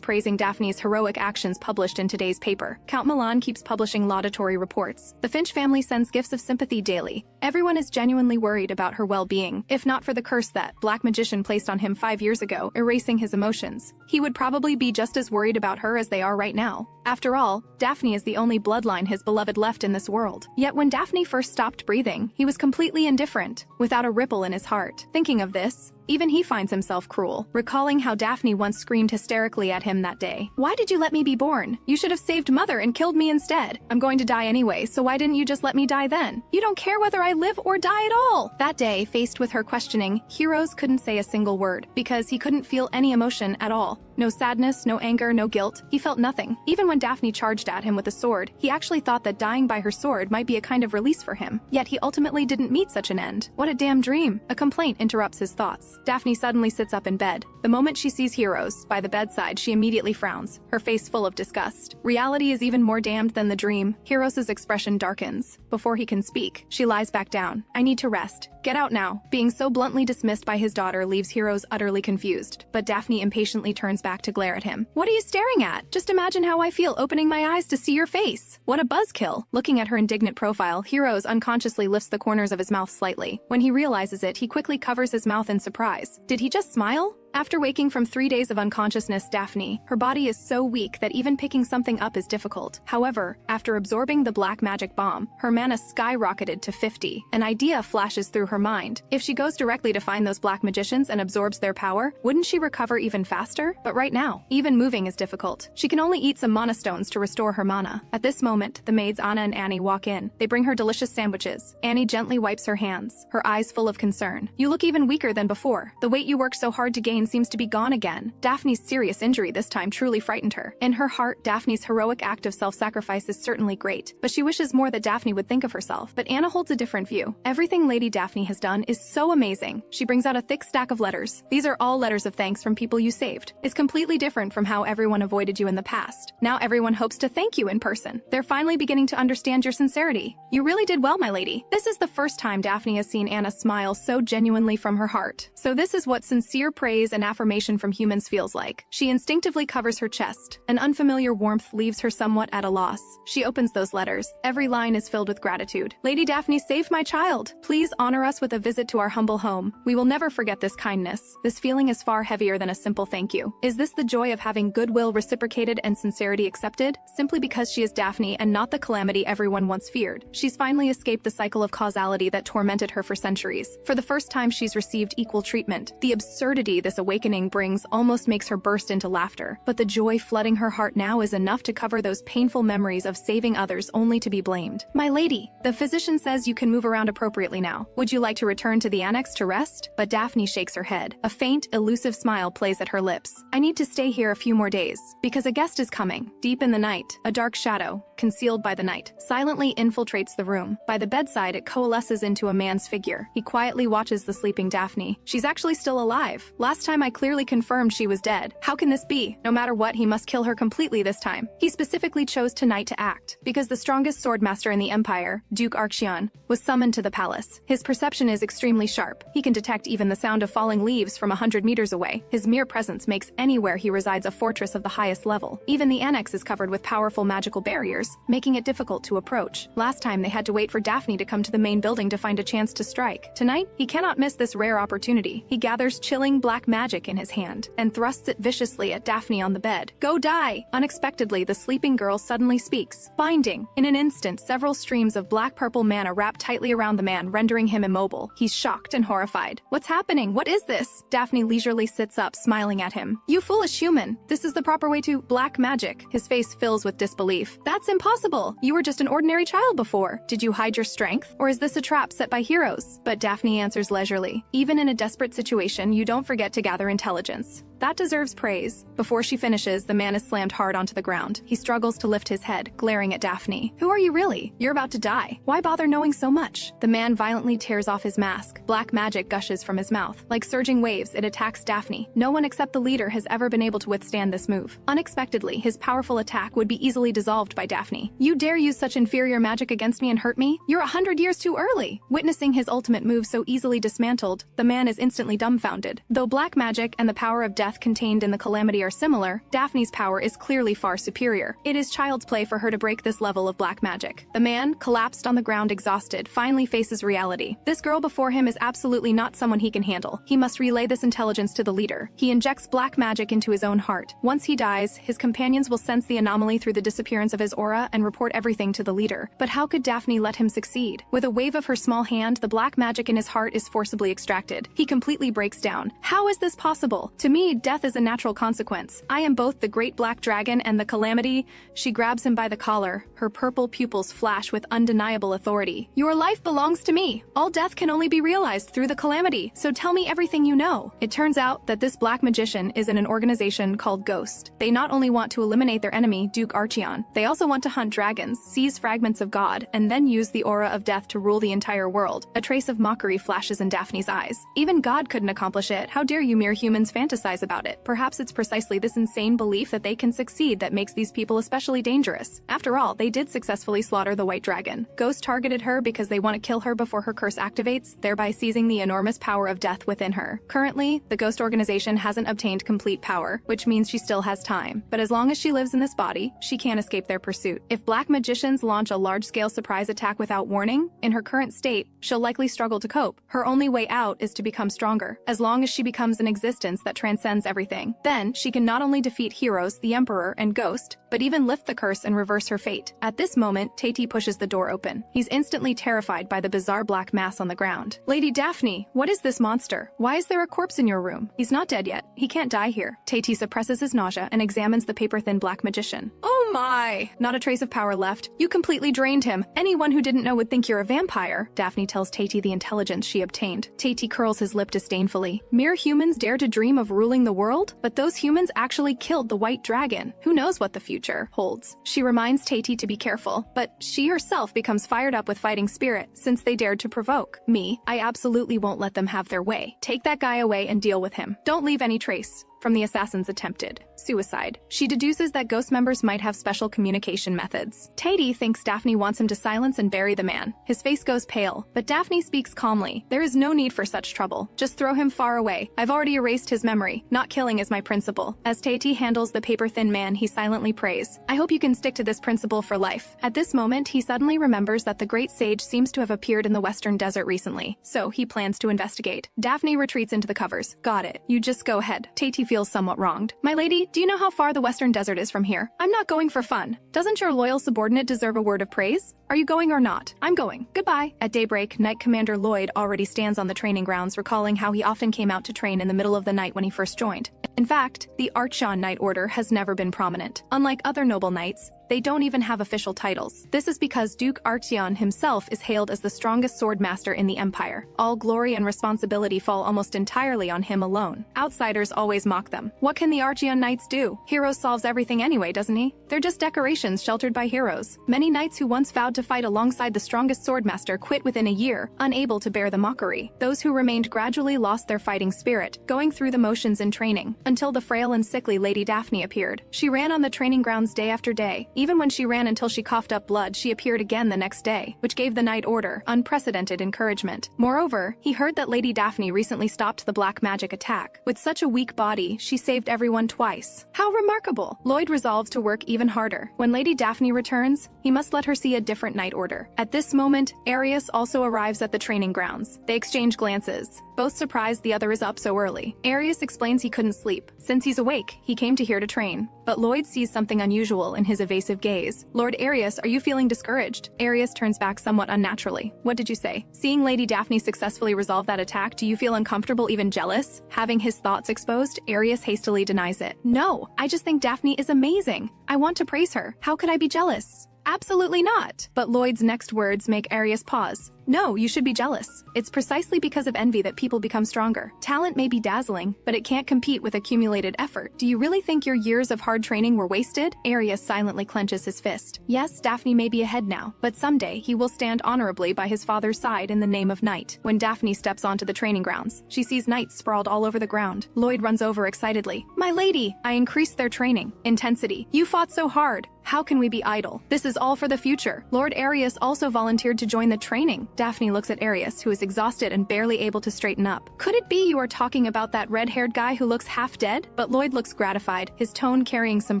praising Daphne's heroic actions published in today's paper. Count Milan keeps publishing laudatory reports. The Finch family sends gifts of sympathy daily. Everyone is genuinely worried about her well-being. If not for the curse that black magician placed on him 5 years ago, erasing his emotions, he would probably be just as worried about her as they are right now. After all, Daphne is the only bloodline his beloved left in this world. Yet when Daphne first stopped breathing, he was completely indifferent, without a ripple in his heart. Thinking of this, even he finds himself cruel, recalling how Daphne once screamed hysterically at him that day. Why did you let me be born? You should have saved Mother and killed me instead. I'm going to die anyway, so why didn't you just let me die then? You don't care whether I live or die at all. That day, faced with her questioning, Heroes couldn't say a single word, because he couldn't feel any emotion at all. No sadness, no anger, no guilt. He felt nothing. Even when Daphne charged at him with a sword, he actually thought that dying by her sword might be a kind of release for him. Yet he ultimately didn't meet such an end. What a damn dream. A complaint interrupts his thoughts. Daphne suddenly sits up in bed. The moment she sees Heroes by the bedside, she immediately frowns, her face full of disgust. Reality is even more damned than the dream. Heroes' expression darkens. Before he can speak, she lies back down. I need to rest. Get out now. Being so bluntly dismissed by his daughter leaves Heroes utterly confused. But Daphne impatiently turns back to glare at him. What are you staring at? Just imagine how I feel opening my eyes to see your face. What a buzzkill. Looking at her indignant profile, Heroes unconsciously lifts the corners of his mouth slightly. When he realizes it, he quickly covers his mouth in surprise. Did he just smile? After waking from 3 days of unconsciousness, Daphne, her body is so weak that even picking something up is difficult. However, after absorbing the black magic bomb, her mana skyrocketed to 50. An idea flashes through her mind. If she goes directly to find those black magicians and absorbs their power, wouldn't she recover even faster? But right now, even moving is difficult. She can only eat some mana stones to restore her mana. At this moment, the maids Anna and Annie walk in. They bring her delicious sandwiches. Annie gently wipes her hands, her eyes full of concern. You look even weaker than before. The weight you worked so hard to gain pain seems to be gone again. Daphne's serious injury this time truly frightened her. In her heart, Daphne's heroic act of self-sacrifice is certainly great, but she wishes more that Daphne would think of herself. But Anna holds a different view. Everything Lady Daphne has done is so amazing. She brings out a thick stack of letters. These are all letters of thanks from people you saved. It's completely different from how everyone avoided you in the past. Now everyone hopes to thank you in person. They're finally beginning to understand your sincerity. You really did well, my lady. This is the first time Daphne has seen Anna smile so genuinely from her heart. So this is what sincere praise and affirmation from humans feels like. She instinctively covers her chest. An unfamiliar warmth leaves her somewhat at a loss. She opens those letters. Every line is filled with gratitude. Lady Daphne saved my child. Please honor us with a visit to our humble home. We will never forget this kindness. This feeling is far heavier than a simple thank you. Is this the joy of having goodwill reciprocated and sincerity accepted? Simply because she is Daphne and not the calamity everyone once feared. She's finally escaped the cycle of causality that tormented her for centuries. For the first time, she's received equal treatment. The absurdity this awakening brings almost makes her burst into laughter. But the joy flooding her heart now is enough to cover those painful memories of saving others only to be blamed. My lady, the physician says you can move around appropriately now. Would you like to return to the annex to rest? But Daphne shakes her head. A faint, elusive smile plays at her lips. I need to stay here a few more days, because a guest is coming. Deep in the night, a dark shadow, concealed by the night, silently infiltrates the room. By the bedside, it coalesces into a man's figure. He quietly watches the sleeping Daphne. She's actually still alive. Last time I clearly confirmed she was dead. How can this be? No matter what, he must kill her completely this time. He specifically chose tonight to act, because the strongest swordmaster in the Empire, Duke Arxion, was summoned to the palace. His perception is extremely sharp. He can detect even the sound of falling leaves from 100 meters away. His mere presence makes anywhere he resides a fortress of the highest level. Even the annex is covered with powerful magical barriers, making it difficult to approach. Last time they had to wait for Daphne to come to the main building to find a chance to strike. Tonight, he cannot miss this rare opportunity. He gathers chilling black magic in his hand and thrusts it viciously at Daphne on the bed. Go die! Unexpectedly, the sleeping girl suddenly speaks, binding. In an instant, several streams of black-purple mana wrap tightly around the man, rendering him immobile. He's shocked and horrified. What's happening? What is this? Daphne leisurely sits up, smiling at him. You foolish human! This is the proper way to black magic. His face fills with disbelief. That's impossible! You were just an ordinary child before. Did you hide your strength? Or is this a trap set by heroes? But Daphne answers leisurely. Even in a desperate situation, you don't forget to gather intelligence. That deserves praise. Before she finishes, the man is slammed hard onto the ground. He struggles to lift his head, glaring at Daphne. Who are you really? You're about to die. Why bother knowing so much? The man violently tears off his mask. Black magic gushes from his mouth. Like surging waves, it attacks Daphne. No one except the leader has ever been able to withstand this move. Unexpectedly, his powerful attack would be easily dissolved by Daphne. You dare use such inferior magic against me and hurt me? You're 100 years too early. Witnessing his ultimate move so easily dismantled, the man is instantly dumbfounded. Though black magic and the power of death contained in the calamity are similar, Daphne's power is clearly far superior. It is child's play for her to break this level of black magic. The man, collapsed on the ground exhausted, finally faces reality. This girl before him is absolutely not someone he can handle. He must relay this intelligence to the leader. He injects black magic into his own heart. Once he dies, his companions will sense the anomaly through the disappearance of his aura and report everything to the leader. But how could Daphne let him succeed? With a wave of her small hand, the black magic in his heart is forcibly extracted. He completely breaks down. How is this possible? To me, death is a natural consequence. I am both the great black dragon and the calamity. She grabs him by the collar. Her purple pupils flash with undeniable authority. Your life belongs to me. All death can only be realized through the calamity, so tell me everything you know. It turns out that this black magician is in an organization called Ghost. They not only want to eliminate their enemy, Duke Arxion, they also want to hunt dragons, seize fragments of God, and then use the aura of death to rule the entire world. A trace of mockery flashes in Daphne's eyes. Even God couldn't accomplish it. How dare you mere humans fantasize about it? Perhaps it's precisely this insane belief that they can succeed that makes these people especially dangerous. After all, they did successfully slaughter the White Dragon. Ghost targeted her because they want to kill her before her curse activates, thereby seizing the enormous power of death within her. Currently, the Ghost organization hasn't obtained complete power, which means she still has time. But as long as she lives in this body, she can't escape their pursuit. If black magicians launch a large-scale surprise attack without warning, in her current state, she'll likely struggle to cope. Her only way out is to become stronger, as long as she becomes an existence that transcends everything. Then, she can not only defeat heroes, the Emperor, and Ghost, but even lift the curse and reverse her fate. At this moment, Tati pushes the door open. He's instantly terrified by the bizarre black mass on the ground. Lady Daphne, what is this monster? Why is there a corpse in your room? He's not dead yet. He can't die here. Tati suppresses his nausea and examines the paper-thin black magician. Oh Oh my! Not a trace of power left. You completely drained him. Anyone who didn't know would think you're a vampire. Daphne tells Tati the intelligence she obtained. Tati curls his lip disdainfully. Mere humans dare to dream of ruling the world? But those humans actually killed the white dragon. Who knows what the future holds? She reminds Tati to be careful, but she herself becomes fired up with fighting spirit since they dared to provoke me. I absolutely won't let them have their way. Take that guy away and deal with him. Don't leave any trace from the assassin's attempted suicide. She deduces that ghost members might have special communication methods. Tati thinks Daphne wants him to silence and bury the man. His face goes pale, but Daphne speaks calmly. There is no need for such trouble. Just throw him far away. I've already erased his memory. Not killing is my principle. As Tati handles the paper-thin man, he silently prays. I hope you can stick to this principle for life. At this moment, he suddenly remembers that the great sage seems to have appeared in the western desert recently, so he plans to investigate. Daphne retreats into the covers. Got it. You just go ahead. Tati feels somewhat wronged. My lady, do you know how far the western desert is from here? I'm not going for fun. Doesn't your loyal subordinate deserve a word of praise? Are you going or not? I'm going. Goodbye. At daybreak, Knight Commander Lloyd already stands on the training grounds, recalling how he often came out to train in the middle of the night when he first joined. In fact, the Archeon Knight Order has never been prominent. Unlike other noble knights, they don't even have official titles. This is because Duke Archeon himself is hailed as the strongest swordmaster in the Empire. All glory and responsibility fall almost entirely on him alone. Outsiders always mock them. What can the Archeon Knights do? Heroes solves everything anyway, doesn't he? They're just decorations sheltered by heroes. Many knights who once vowed to fight alongside the strongest swordmaster quit within a year, unable to bear the mockery. Those who remained gradually lost their fighting spirit, going through the motions in training, until the frail and sickly Lady Daphne appeared. She ran on the training grounds day after day. Even when she ran until she coughed up blood, she appeared again the next day, which gave the Knight Order unprecedented encouragement. Moreover, he heard that Lady Daphne recently stopped the black magic attack. With such a weak body, she saved everyone twice. How remarkable! Lloyd resolves to work even harder. When Lady Daphne returns, he must let her see a different Knight Order. At this moment, Arius also arrives at the training grounds. They exchange glances. Both surprised the other is up so early. Arius explains he couldn't sleep. Since he's awake, he came to here to train. But Lloyd sees something unusual in his evasive gaze. Lord Arius, are you feeling discouraged? Arius turns back somewhat unnaturally. What did you say? Seeing Lady Daphne successfully resolve that attack, do you feel uncomfortable, even jealous? Having his thoughts exposed, Arius hastily denies it. No, I just think Daphne is amazing. I want to praise her. How could I be jealous? Absolutely not. But Lloyd's next words make Arius pause. No, you should be jealous. It's precisely because of envy that people become stronger. Talent may be dazzling, but it can't compete with accumulated effort. Do you really think your years of hard training were wasted? Arius silently clenches his fist. Yes, Daphne may be ahead now, but someday he will stand honorably by his father's side in the name of knight. When Daphne steps onto the training grounds, she sees knights sprawled all over the ground. Lloyd runs over excitedly. My lady, I increased their training intensity. You fought so hard. How can we be idle? This is all for the future. Lord Arius also volunteered to join the training. Daphne looks at Arius, who is exhausted and barely able to straighten up. Could it be you are talking about that red-haired guy who looks half dead? But Lloyd looks gratified, his tone carrying some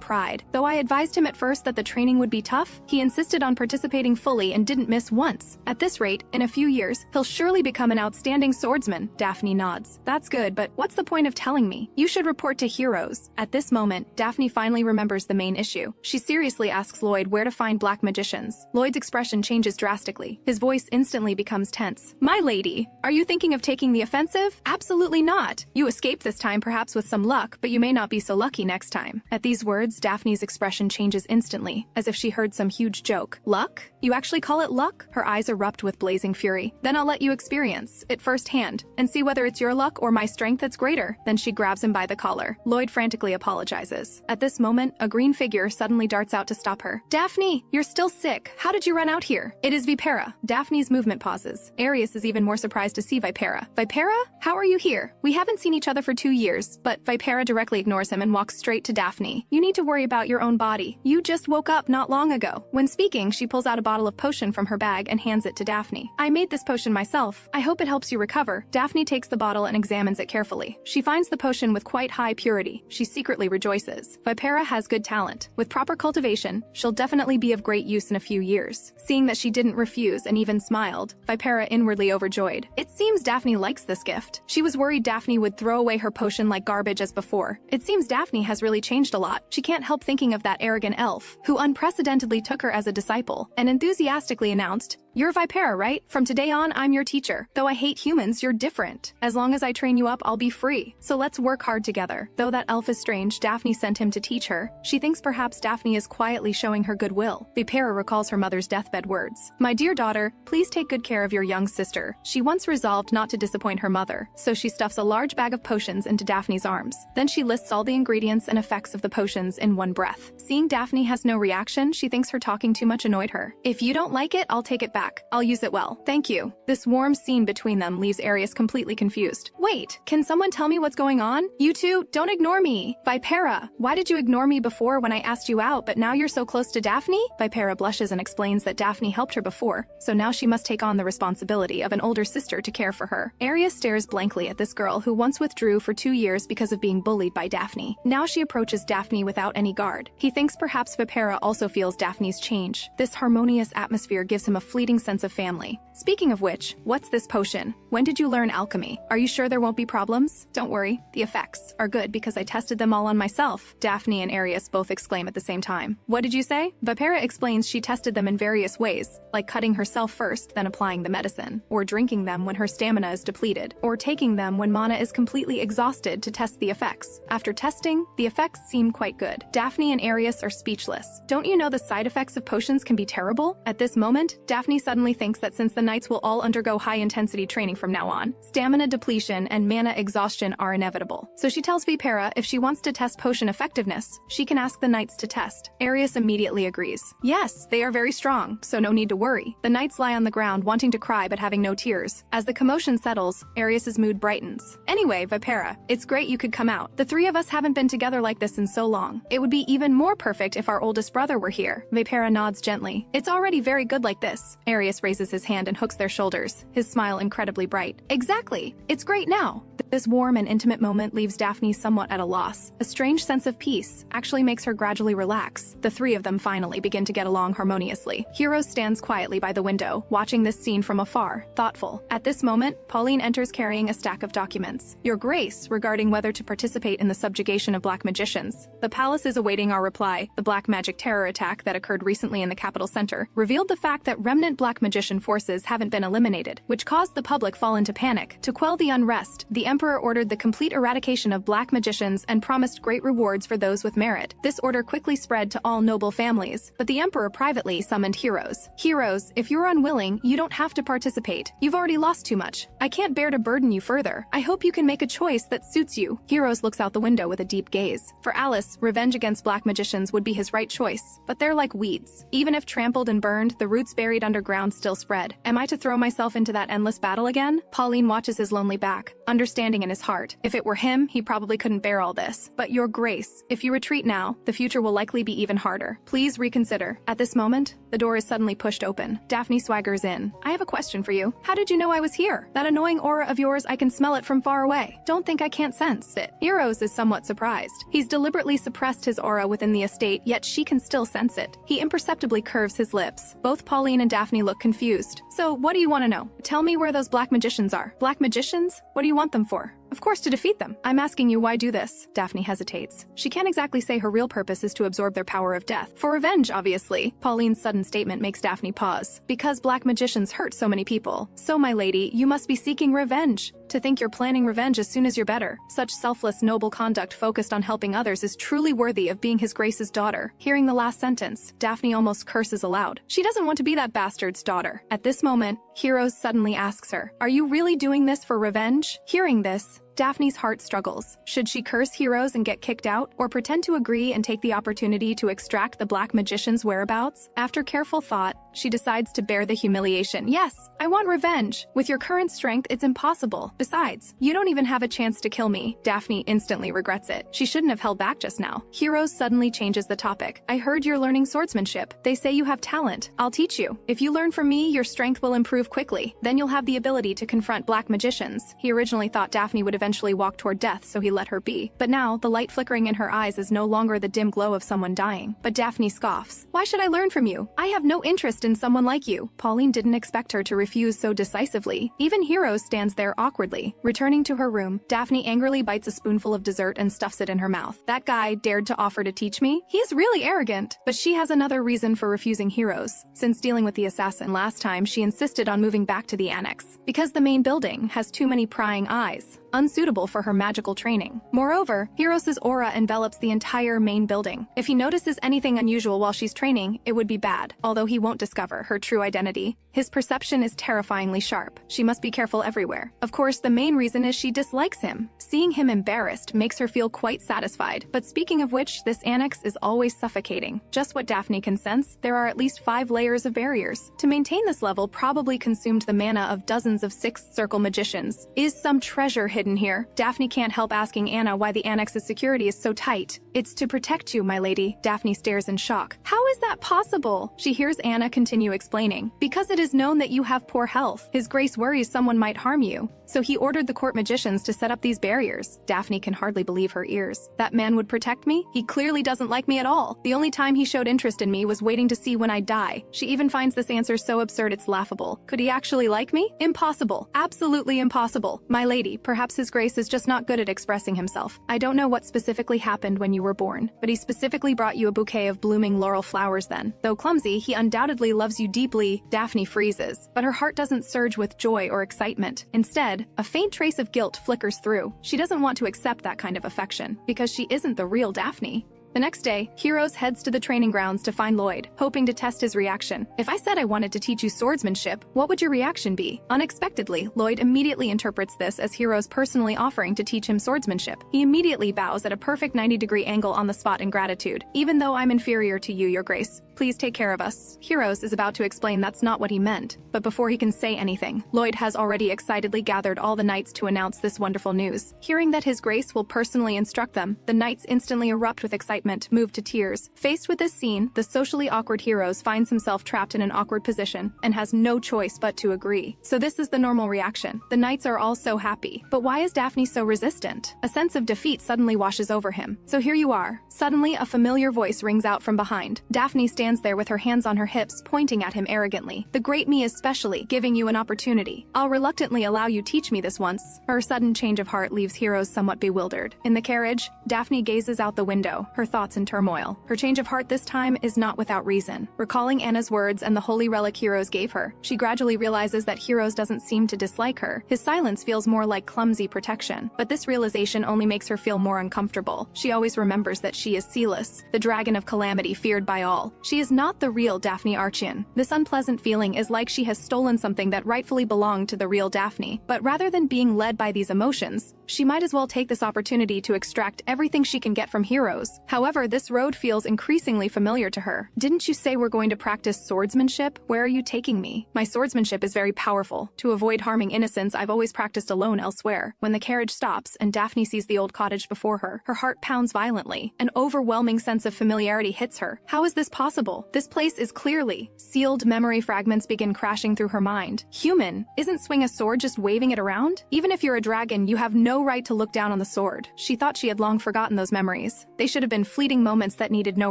pride. Though I advised him at first that the training would be tough, he insisted on participating fully and didn't miss once. At this rate, in a few years, he'll surely become an outstanding swordsman. Daphne nods. That's good, but what's the point of telling me? You should report to heroes. At this moment, Daphne finally remembers the main issue. She seriously asks Lloyd where to find black magicians. Lloyd's expression changes drastically. His voice instantly becomes tense. My lady, are you thinking of taking the offensive? Absolutely not. You escaped this time perhaps with some luck, but you may not be so lucky next time. At these words, Daphne's expression changes instantly, as if she heard some huge joke. Luck? You actually call it luck? Her eyes erupt with blazing fury. Then I'll let you experience it firsthand and see whether it's your luck or my strength that's greater. Then she grabs him by the collar. Lloyd frantically apologizes. At this moment, a green figure suddenly darts out to stop her. Daphne, you're still sick. How did you run out here? It is Vipera. Daphne's movement pauses. Arius is even more surprised to see Vipera. Vipera? How are you here? We haven't seen each other for 2 years, but Vipera directly ignores him and walks straight to Daphne. You need to worry about your own body. You just woke up not long ago. When speaking, she pulls out a bottle of potion from her bag and hands it to Daphne. I made this potion myself. I hope it helps you recover. Daphne takes the bottle and examines it carefully. She finds the potion with quite high purity. She secretly rejoices. Vipera has good talent. With proper cultivation, she'll definitely be of great use in a few years. Seeing that she didn't refuse and even smiled, Vipera inwardly overjoyed. It seems Daphne likes this gift. She was worried Daphne would throw away her potion like garbage as before. It seems Daphne has really changed a lot. She can't help thinking of that arrogant elf, who unprecedentedly took her as a disciple, and enthusiastically announced, You're Vipera, right? From today on, I'm your teacher. Though I hate humans, you're different. As long as I train you up, I'll be free. So let's work hard together. Though that elf is strange, Daphne sent him to teach her. She thinks perhaps Daphne is quietly showing her goodwill. Vipera recalls her mother's deathbed words. My dear daughter, please take good care of your young sister. She once resolved not to disappoint her mother, so she stuffs a large bag of potions into Daphne's arms. Then she lists all the ingredients and effects of the potions in one breath. Seeing Daphne has no reaction, she thinks her talking too much annoyed her. If you don't like it, I'll take it back. I'll use it well. Thank you. This warm scene between them leaves Arius completely confused. Wait, can someone tell me what's going on? You two, don't ignore me. Vipera, why did you ignore me before when I asked you out, but now you're so close to Daphne? Vipera blushes and explains that Daphne helped her before, so now she must take on the responsibility of an older sister to care for her. Arius stares blankly at this girl who once withdrew for 2 years because of being bullied by Daphne. Now she approaches Daphne without any guard. He thinks perhaps Vipera also feels Daphne's change. This harmonious atmosphere gives him a fleeting sense of family. Speaking of which, what's this potion? When did you learn alchemy? Are you sure there won't be problems? Don't worry, the effects are good because I tested them all on myself. Daphne and Arius both exclaim at the same time. What did you say? Vipera explains she tested them in various ways, like cutting herself first, then applying the medicine, or drinking them when her stamina is depleted, or taking them when mana is completely exhausted to test the effects. After testing, the effects seem quite good. Daphne and Arius are speechless. Don't you know the side effects of potions can be terrible? At this moment, Daphne suddenly thinks that since the knights will all undergo high-intensity training from now on, stamina depletion and mana exhaustion are inevitable. So she tells Vipera if she wants to test potion effectiveness, she can ask the knights to test. Arius immediately agrees. Yes, they are very strong, so no need to worry. The knights lie on the ground wanting to cry but having no tears. As the commotion settles, Arius's mood brightens. Anyway, Vipera, it's great you could come out. The three of us haven't been together like this in so long. It would be even more perfect if our oldest brother were here. Vipera nods gently. It's already very good like this. Arius raises his hand and hooks their shoulders, his smile incredibly bright. Exactly. It's great now. This warm and intimate moment leaves Daphne somewhat at a loss. A strange sense of peace actually makes her gradually relax. The three of them finally begin to get along harmoniously. Heroes stands quietly by the window, watching this scene from afar, thoughtful. At this moment, Pauline enters carrying a stack of documents. Your Grace, regarding whether to participate in the subjugation of black magicians. The palace is awaiting our reply. The black magic terror attack that occurred recently in the capital center revealed the fact that remnant black magician forces haven't been eliminated, which caused the public fall into panic. To quell the unrest, the Emperor ordered the complete eradication of black magicians and promised great rewards for those with merit. This order quickly spread to all noble families, but the Emperor privately summoned heroes. Heroes, if you're unwilling, you don't have to participate. You've already lost too much. I can't bear to burden you further. I hope you can make a choice that suits you. Heroes looks out the window with a deep gaze. For Alice, revenge against black magicians would be his right choice, but they're like weeds. Even if trampled and burned, the roots buried underground still spread. Am I to throw myself into that endless battle again? Pauline watches his lonely back, understanding in his heart. If it were him, he probably couldn't bear all this. But Your Grace, if you retreat now, the future will likely be even harder. Please reconsider. At this moment, the door is suddenly pushed open. Daphne swaggers in. I have a question for you. How did you know I was here? That annoying aura of yours, I can smell it from far away. Don't think I can't sense it. Eros is somewhat surprised. He's deliberately suppressed his aura within the estate, yet she can still sense it. He imperceptibly curves his lips. Both Pauline and Daphne look confused. So, what do you want to know? Tell me where those black magicians are. Black magicians? What do you want them for? Of course, to defeat them. I'm asking you, why do this? Daphne hesitates. She can't exactly say her real purpose is to absorb their power of death. For revenge, obviously. Pauline's sudden statement makes Daphne pause. Because black magicians hurt so many people. So, my lady, you must be seeking revenge. To think you're planning revenge as soon as you're better. Such selfless, noble conduct focused on helping others is truly worthy of being His Grace's daughter. Hearing the last sentence, Daphne almost curses aloud. She doesn't want to be that bastard's daughter. At this moment, Heroes suddenly asks her, "Are you really doing this for revenge?" Hearing this, Daphne's heart struggles. Should she curse Heroes and get kicked out, or pretend to agree and take the opportunity to extract the black magician's whereabouts? After careful thought, she decides to bear the humiliation. Yes, I want revenge. With your current strength, it's impossible. Besides, you don't even have a chance to kill me. Daphne instantly regrets it. She shouldn't have held back just now. Heroes suddenly changes the topic. I heard you're learning swordsmanship. They say you have talent. I'll teach you. If you learn from me, your strength will improve quickly. Then you'll have the ability to confront black magicians. He originally thought Daphne would eventually walk toward death, so he let her be. But now, the light flickering in her eyes is no longer the dim glow of someone dying. But Daphne scoffs. Why should I learn from you? I have no interest interest in someone like you." Pauline didn't expect her to refuse so decisively. Even Hero stands there awkwardly. Returning to her room, Daphne angrily bites a spoonful of dessert and stuffs it in her mouth. That guy dared to offer to teach me? He's really arrogant. But she has another reason for refusing Heroes. Since dealing with the assassin last time, she insisted on moving back to the annex. Because the main building has too many prying eyes, unsuitable for her magical training. Moreover, Heros' aura envelops the entire main building. If he notices anything unusual while she's training, it would be bad, although he won't discover her true identity. His perception is terrifyingly sharp. She must be careful everywhere. Of course, the main reason is she dislikes him. Seeing him embarrassed makes her feel quite satisfied. But speaking of which, this annex is always suffocating. Just what Daphne can sense, there are at least 5 layers of barriers. To maintain this level probably consumed the mana of dozens of sixth circle magicians. Is some treasure hidden here? Daphne can't help asking Anna why the annex's security is so tight. "It's to protect you, my lady." Daphne stares in shock. "How is that possible?" She hears Anna continue explaining. "Because it is known that you have poor health. His Grace worries someone might harm you. So he ordered the court magicians to set up these barriers." Daphne can hardly believe her ears. That man would protect me? He clearly doesn't like me at all. The only time he showed interest in me was waiting to see when I'd die. She even finds this answer so absurd it's laughable. Could he actually like me? Impossible. Absolutely impossible. My lady, perhaps his Grace is just not good at expressing himself. I don't know what specifically happened when you were born, but he specifically brought you a bouquet of blooming laurel flowers then. Though clumsy, he undoubtedly loves you deeply. Daphne freezes, but her heart doesn't surge with joy or excitement. Instead, a faint trace of guilt flickers through. She doesn't want to accept that kind of affection, because she isn't the real Daphne. The next day, Heroes heads to the training grounds to find Lloyd, hoping to test his reaction. "If I said I wanted to teach you swordsmanship, what would your reaction be?" Unexpectedly, Lloyd immediately interprets this as Heroes personally offering to teach him swordsmanship. He immediately bows at a perfect 90-degree angle on the spot in gratitude. "Even though I'm inferior to you, your Grace, please take care of us." Heroes is about to explain that's not what he meant, but before he can say anything, Lloyd has already excitedly gathered all the knights to announce this wonderful news. Hearing that his Grace will personally instruct them, the knights instantly erupt with excitement, moved to tears. Faced with this scene, the socially awkward Heroes finds himself trapped in an awkward position and has no choice but to agree. So this is the normal reaction. The knights are all so happy. But why is Daphne so resistant? A sense of defeat suddenly washes over him. "So here you are." Suddenly, a familiar voice rings out from behind. Daphne stands there with her hands on her hips, pointing at him arrogantly. "The great me is specially giving you an opportunity. I'll reluctantly allow you teach me this once." Her sudden change of heart leaves Heroes somewhat bewildered. In the carriage, Daphne gazes out the window, her thoughts in turmoil. Her change of heart this time is not without reason. Recalling Anna's words and the holy relic Heroes gave her, she gradually realizes that Heroes doesn't seem to dislike her. His silence feels more like clumsy protection. But this realization only makes her feel more uncomfortable. She always remembers that she is Celis, the dragon of calamity feared by all. She is not the real Daphne Archeon. This unpleasant feeling is like she has stolen something that rightfully belonged to the real Daphne. But rather than being led by these emotions, she might as well take this opportunity to extract everything she can get from Heroes. However, this road feels increasingly familiar to her. "Didn't you say we're going to practice swordsmanship? Where are you taking me?" "My swordsmanship is very powerful. To avoid harming innocents, I've always practiced alone elsewhere." When the carriage stops and Daphne sees the old cottage before her, her heart pounds violently. An overwhelming sense of familiarity hits her. How is this possible? This place is clearly sealed. Memory fragments begin crashing through her mind. Human? Isn't swing a sword just waving it around? Even if you're a dragon, you have no right to look down on the sword. She thought she had long forgotten those memories. They should have been fleeting moments that needed no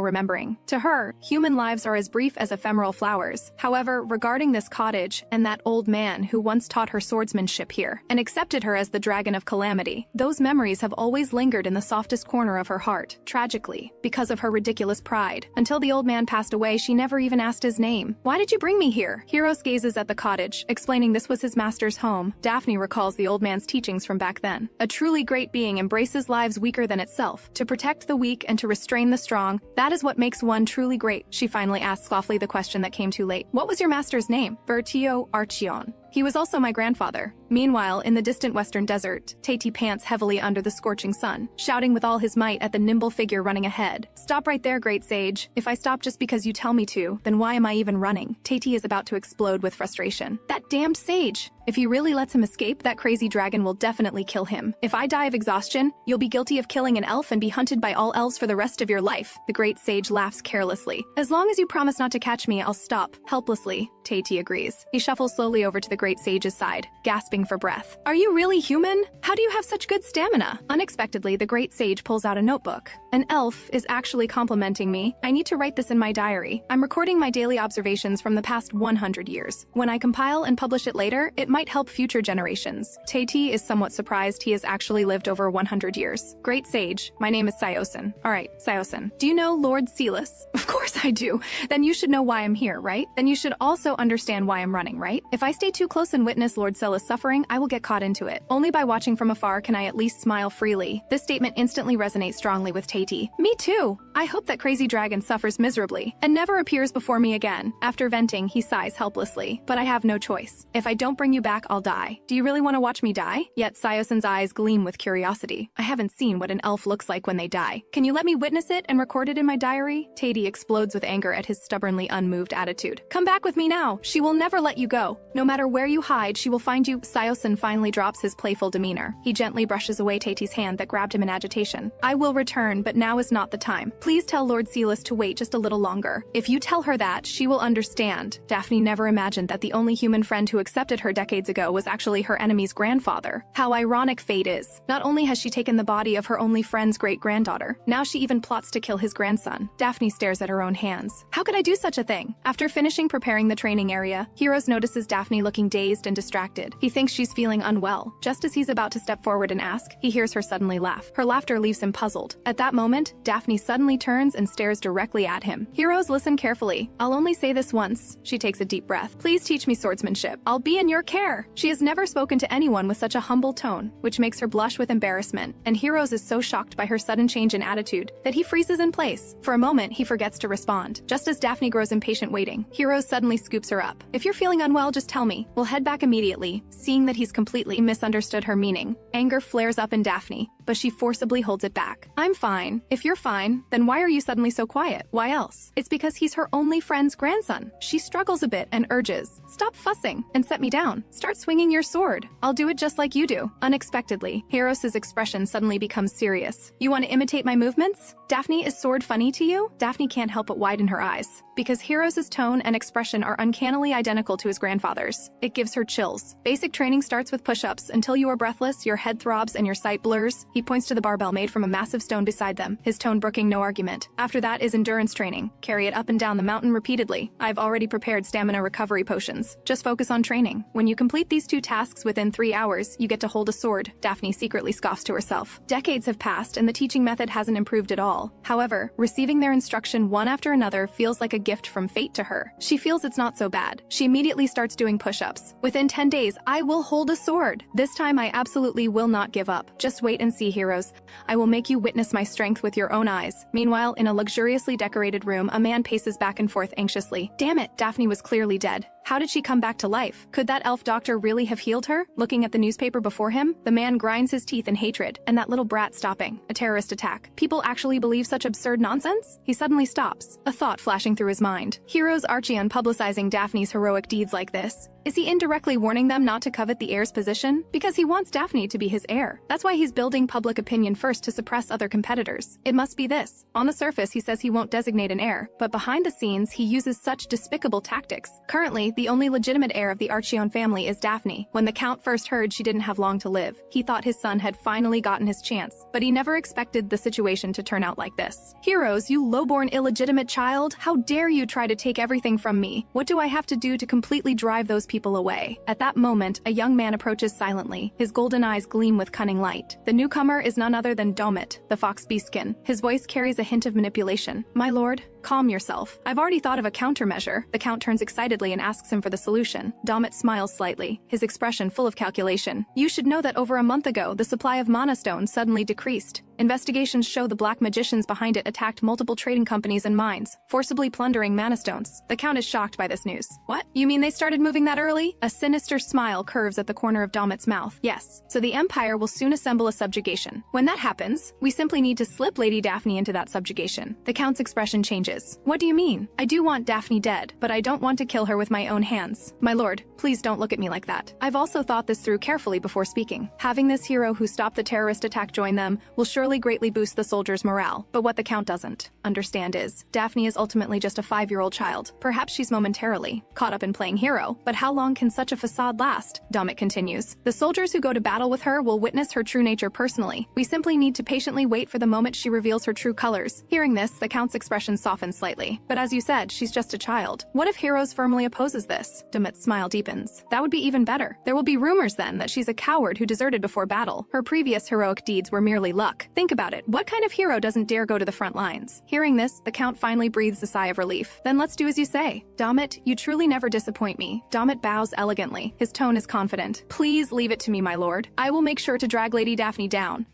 remembering. To her, human lives are as brief as ephemeral flowers. However, regarding this cottage and that old man who once taught her swordsmanship here and accepted her as the dragon of calamity, those memories have always lingered in the softest corner of her heart. Tragically, because of her ridiculous pride. Until the old man passed away, she never even asked his name. "Why did you bring me here?" Heroes gazes at the cottage, explaining this was his master's home. Daphne recalls the old man's teachings from back then. A truly great being embraces lives weaker than itself, to protect the weak and to restrain the strong. That is what makes one truly great. She finally asks softly the question that came too late. "What was your master's name?" "Bertio Archeon. He was also my grandfather." Meanwhile, in the distant western desert, Tati pants heavily under the scorching sun, shouting with all his might at the nimble figure running ahead. "Stop right there, great sage. If I stop just because you tell me to, then why am I even running?" Tati is about to explode with frustration. That damned sage! If he really lets him escape, that crazy dragon will definitely kill him. If I die of exhaustion, you'll be guilty of killing an elf and be hunted by all elves for the rest of your life. The great sage laughs carelessly. "As long as you promise not to catch me, I'll stop." Helplessly, Tati agrees. He shuffles slowly over to the great sage's side, gasping for breath. "Are you really human? How do you have such good stamina?" Unexpectedly, the great sage pulls out a notebook. An elf is actually complimenting me. I need to write this in my diary. I'm recording my daily observations from the past 100 years. When I compile and publish it later, it might help future generations. Taiti is somewhat surprised he has actually lived over 100 years. Great sage, my name is Sayosin. Alright, Sayosin, do you know Lord Silas? Of course I do. Then you should know why I'm here, right? Then you should also understand why I'm running, right? If I stay too close and witness Lord Silas suffering, I will get caught into it. Only by watching from afar can I at least smile freely. This statement instantly resonates strongly with Taiti. Me too. I hope that crazy dragon suffers miserably and never appears before me again. After venting, he sighs helplessly. But I have no choice. If I don't bring you back, I'll die. Do you really want to watch me die? Yet Sayosin's eyes gleam with curiosity. I haven't seen what an elf looks like when they die. Can you let me witness it and record it in my diary? Taiti explodes with anger at his stubbornly unmoved attitude. Come back with me now. She will never let you go. No matter where you hide, she will find you. Sayosin finally drops his playful demeanor. He gently brushes away Taiti's hand that grabbed him in agitation. I will return, but now is not the time. Please tell Lord Silas to wait just a little longer. If you tell her that, she will understand. Daphne never imagined that the only human friend who accepted her decades ago was actually her enemy's grandfather. How ironic fate is. Not only has she taken the body of her only friend's great-granddaughter, now she even plots to kill his grandson. Daphne stares at her own hands. How could I do such a thing? After finishing preparing the training area, Heroes notices Daphne looking dazed and distracted. He thinks she's feeling unwell. Just as he's about to step forward and ask, he hears her suddenly laugh. Her laughter leaves him puzzled. At that moment, Daphne suddenly turns and stares directly at him. Heroes, listen carefully. I'll only say this once. She takes a deep breath. Please teach me swordsmanship. I'll be in your care. She has never spoken to anyone with such a humble tone, which makes her blush with embarrassment. And Heroes is so shocked by her sudden change in attitude that he freezes in place. For a moment, he forgets to respond. Just as Daphne grows impatient waiting, Heroes suddenly scoops her up. If you're feeling unwell, just tell me. We'll head back immediately. Seeing that he's completely misunderstood her meaning, anger flares up in Daphne, but she forcibly holds it back. I'm fine. If you're fine, then why are you suddenly so quiet? Why else? It's because he's her only friend's grandson. She struggles a bit and urges, stop fussing and set me down. Start swinging your sword. I'll do it just like you do. Unexpectedly, Heroes' expression suddenly becomes serious. You want to imitate my movements? Daphne, is sword funny to you? Daphne can't help but widen her eyes, because Heroes' tone and expression are uncannily identical to his grandfather's. It gives her chills. Basic training starts with push-ups until you are breathless, your head throbs, and your sight blurs. He points to the barbell made from a massive stone beside them, his tone brooking no argument. After that is endurance training. Carry it up and down the mountain repeatedly. I've already prepared stamina recovery potions. Just focus on training. When you complete these 2 tasks within 3 hours, you get to hold a sword. Daphne secretly scoffs to herself. Decades have passed and the teaching method hasn't improved at all. However, receiving their instruction one after another feels like a gift from fate to her. She feels it's not so bad. She immediately starts doing push-ups. Within 10 days, I will hold a sword. This time I absolutely will not give up. Just wait and see, Heroes. I will make you witness my strength with your own eyes. Meanwhile, in a luxuriously decorated room, a man paces back and forth anxiously. Damn it, Daphne was clearly dead. How did she come back to life? Could that elf doctor really have healed her? Looking at the newspaper before him, the man grinds his teeth in hatred. And that little brat stopping. A terrorist attack. People actually believe such absurd nonsense? He suddenly stops, a thought flashing through his mind. Heroes Archeon publicizing Daphne's heroic deeds like this. Is he indirectly warning them not to covet the heir's position? Because he wants Daphne to be his heir. That's why he's building public opinion first to suppress other competitors. It must be this. On the surface, he says he won't designate an heir, but behind the scenes, he uses such despicable tactics. Currently, the only legitimate heir of the Archeon family is Daphne. When the Count first heard she didn't have long to live, he thought his son had finally gotten his chance, but he never expected the situation to turn out like this. Heroes, you lowborn illegitimate child, how dare you try to take everything from me? What do I have to do to completely drive those people away? At that moment, a young man approaches silently. His golden eyes gleam with cunning light. The newcomer is none other than Domit, the fox beastkin. His voice carries a hint of manipulation. My lord, calm yourself. I've already thought of a countermeasure. The Count turns excitedly and asks him for the solution. Domit smiles slightly, his expression full of calculation. You should know that over a month ago, the supply of mana stones suddenly decreased. Investigations show the black magicians behind it attacked multiple trading companies and mines, forcibly plundering mana stones. The Count is shocked by this news. What? You mean they started moving that early? A sinister smile curves at the corner of Domit's mouth. Yes, so the Empire will soon assemble a subjugation. When that happens, we simply need to slip Lady Daphne into that subjugation. The Count's expression changes. changes. What do you mean? I do want Daphne dead, but I don't want to kill her with my own hands. My lord, please don't look at me like that. I've also thought this through carefully before speaking. Having this hero who stopped the terrorist attack join them will surely greatly boost the soldiers' morale. But what the Count doesn't understand is, Daphne is ultimately just a 5-year-old child. Perhaps she's momentarily caught up in playing hero, but how long can such a facade last? Domit continues. The soldiers who go to battle with her will witness her true nature personally. We simply need to patiently wait for the moment she reveals her true colors. Hearing this, the Count's expression softens slightly. But as you said, she's just a child. What if Heroes firmly opposes this? Domit's smile deepens. That would be even better. There will be rumors then that she's a coward who deserted before battle. Her previous heroic deeds were merely luck. Think about it. What kind of hero doesn't dare go to the front lines? Hearing this, the Count finally breathes a sigh of relief. Then let's do as you say. Domit, you truly never disappoint me. Domit bows elegantly. His tone is confident. Please leave it to me, my lord. I will make sure to drag Lady Daphne down.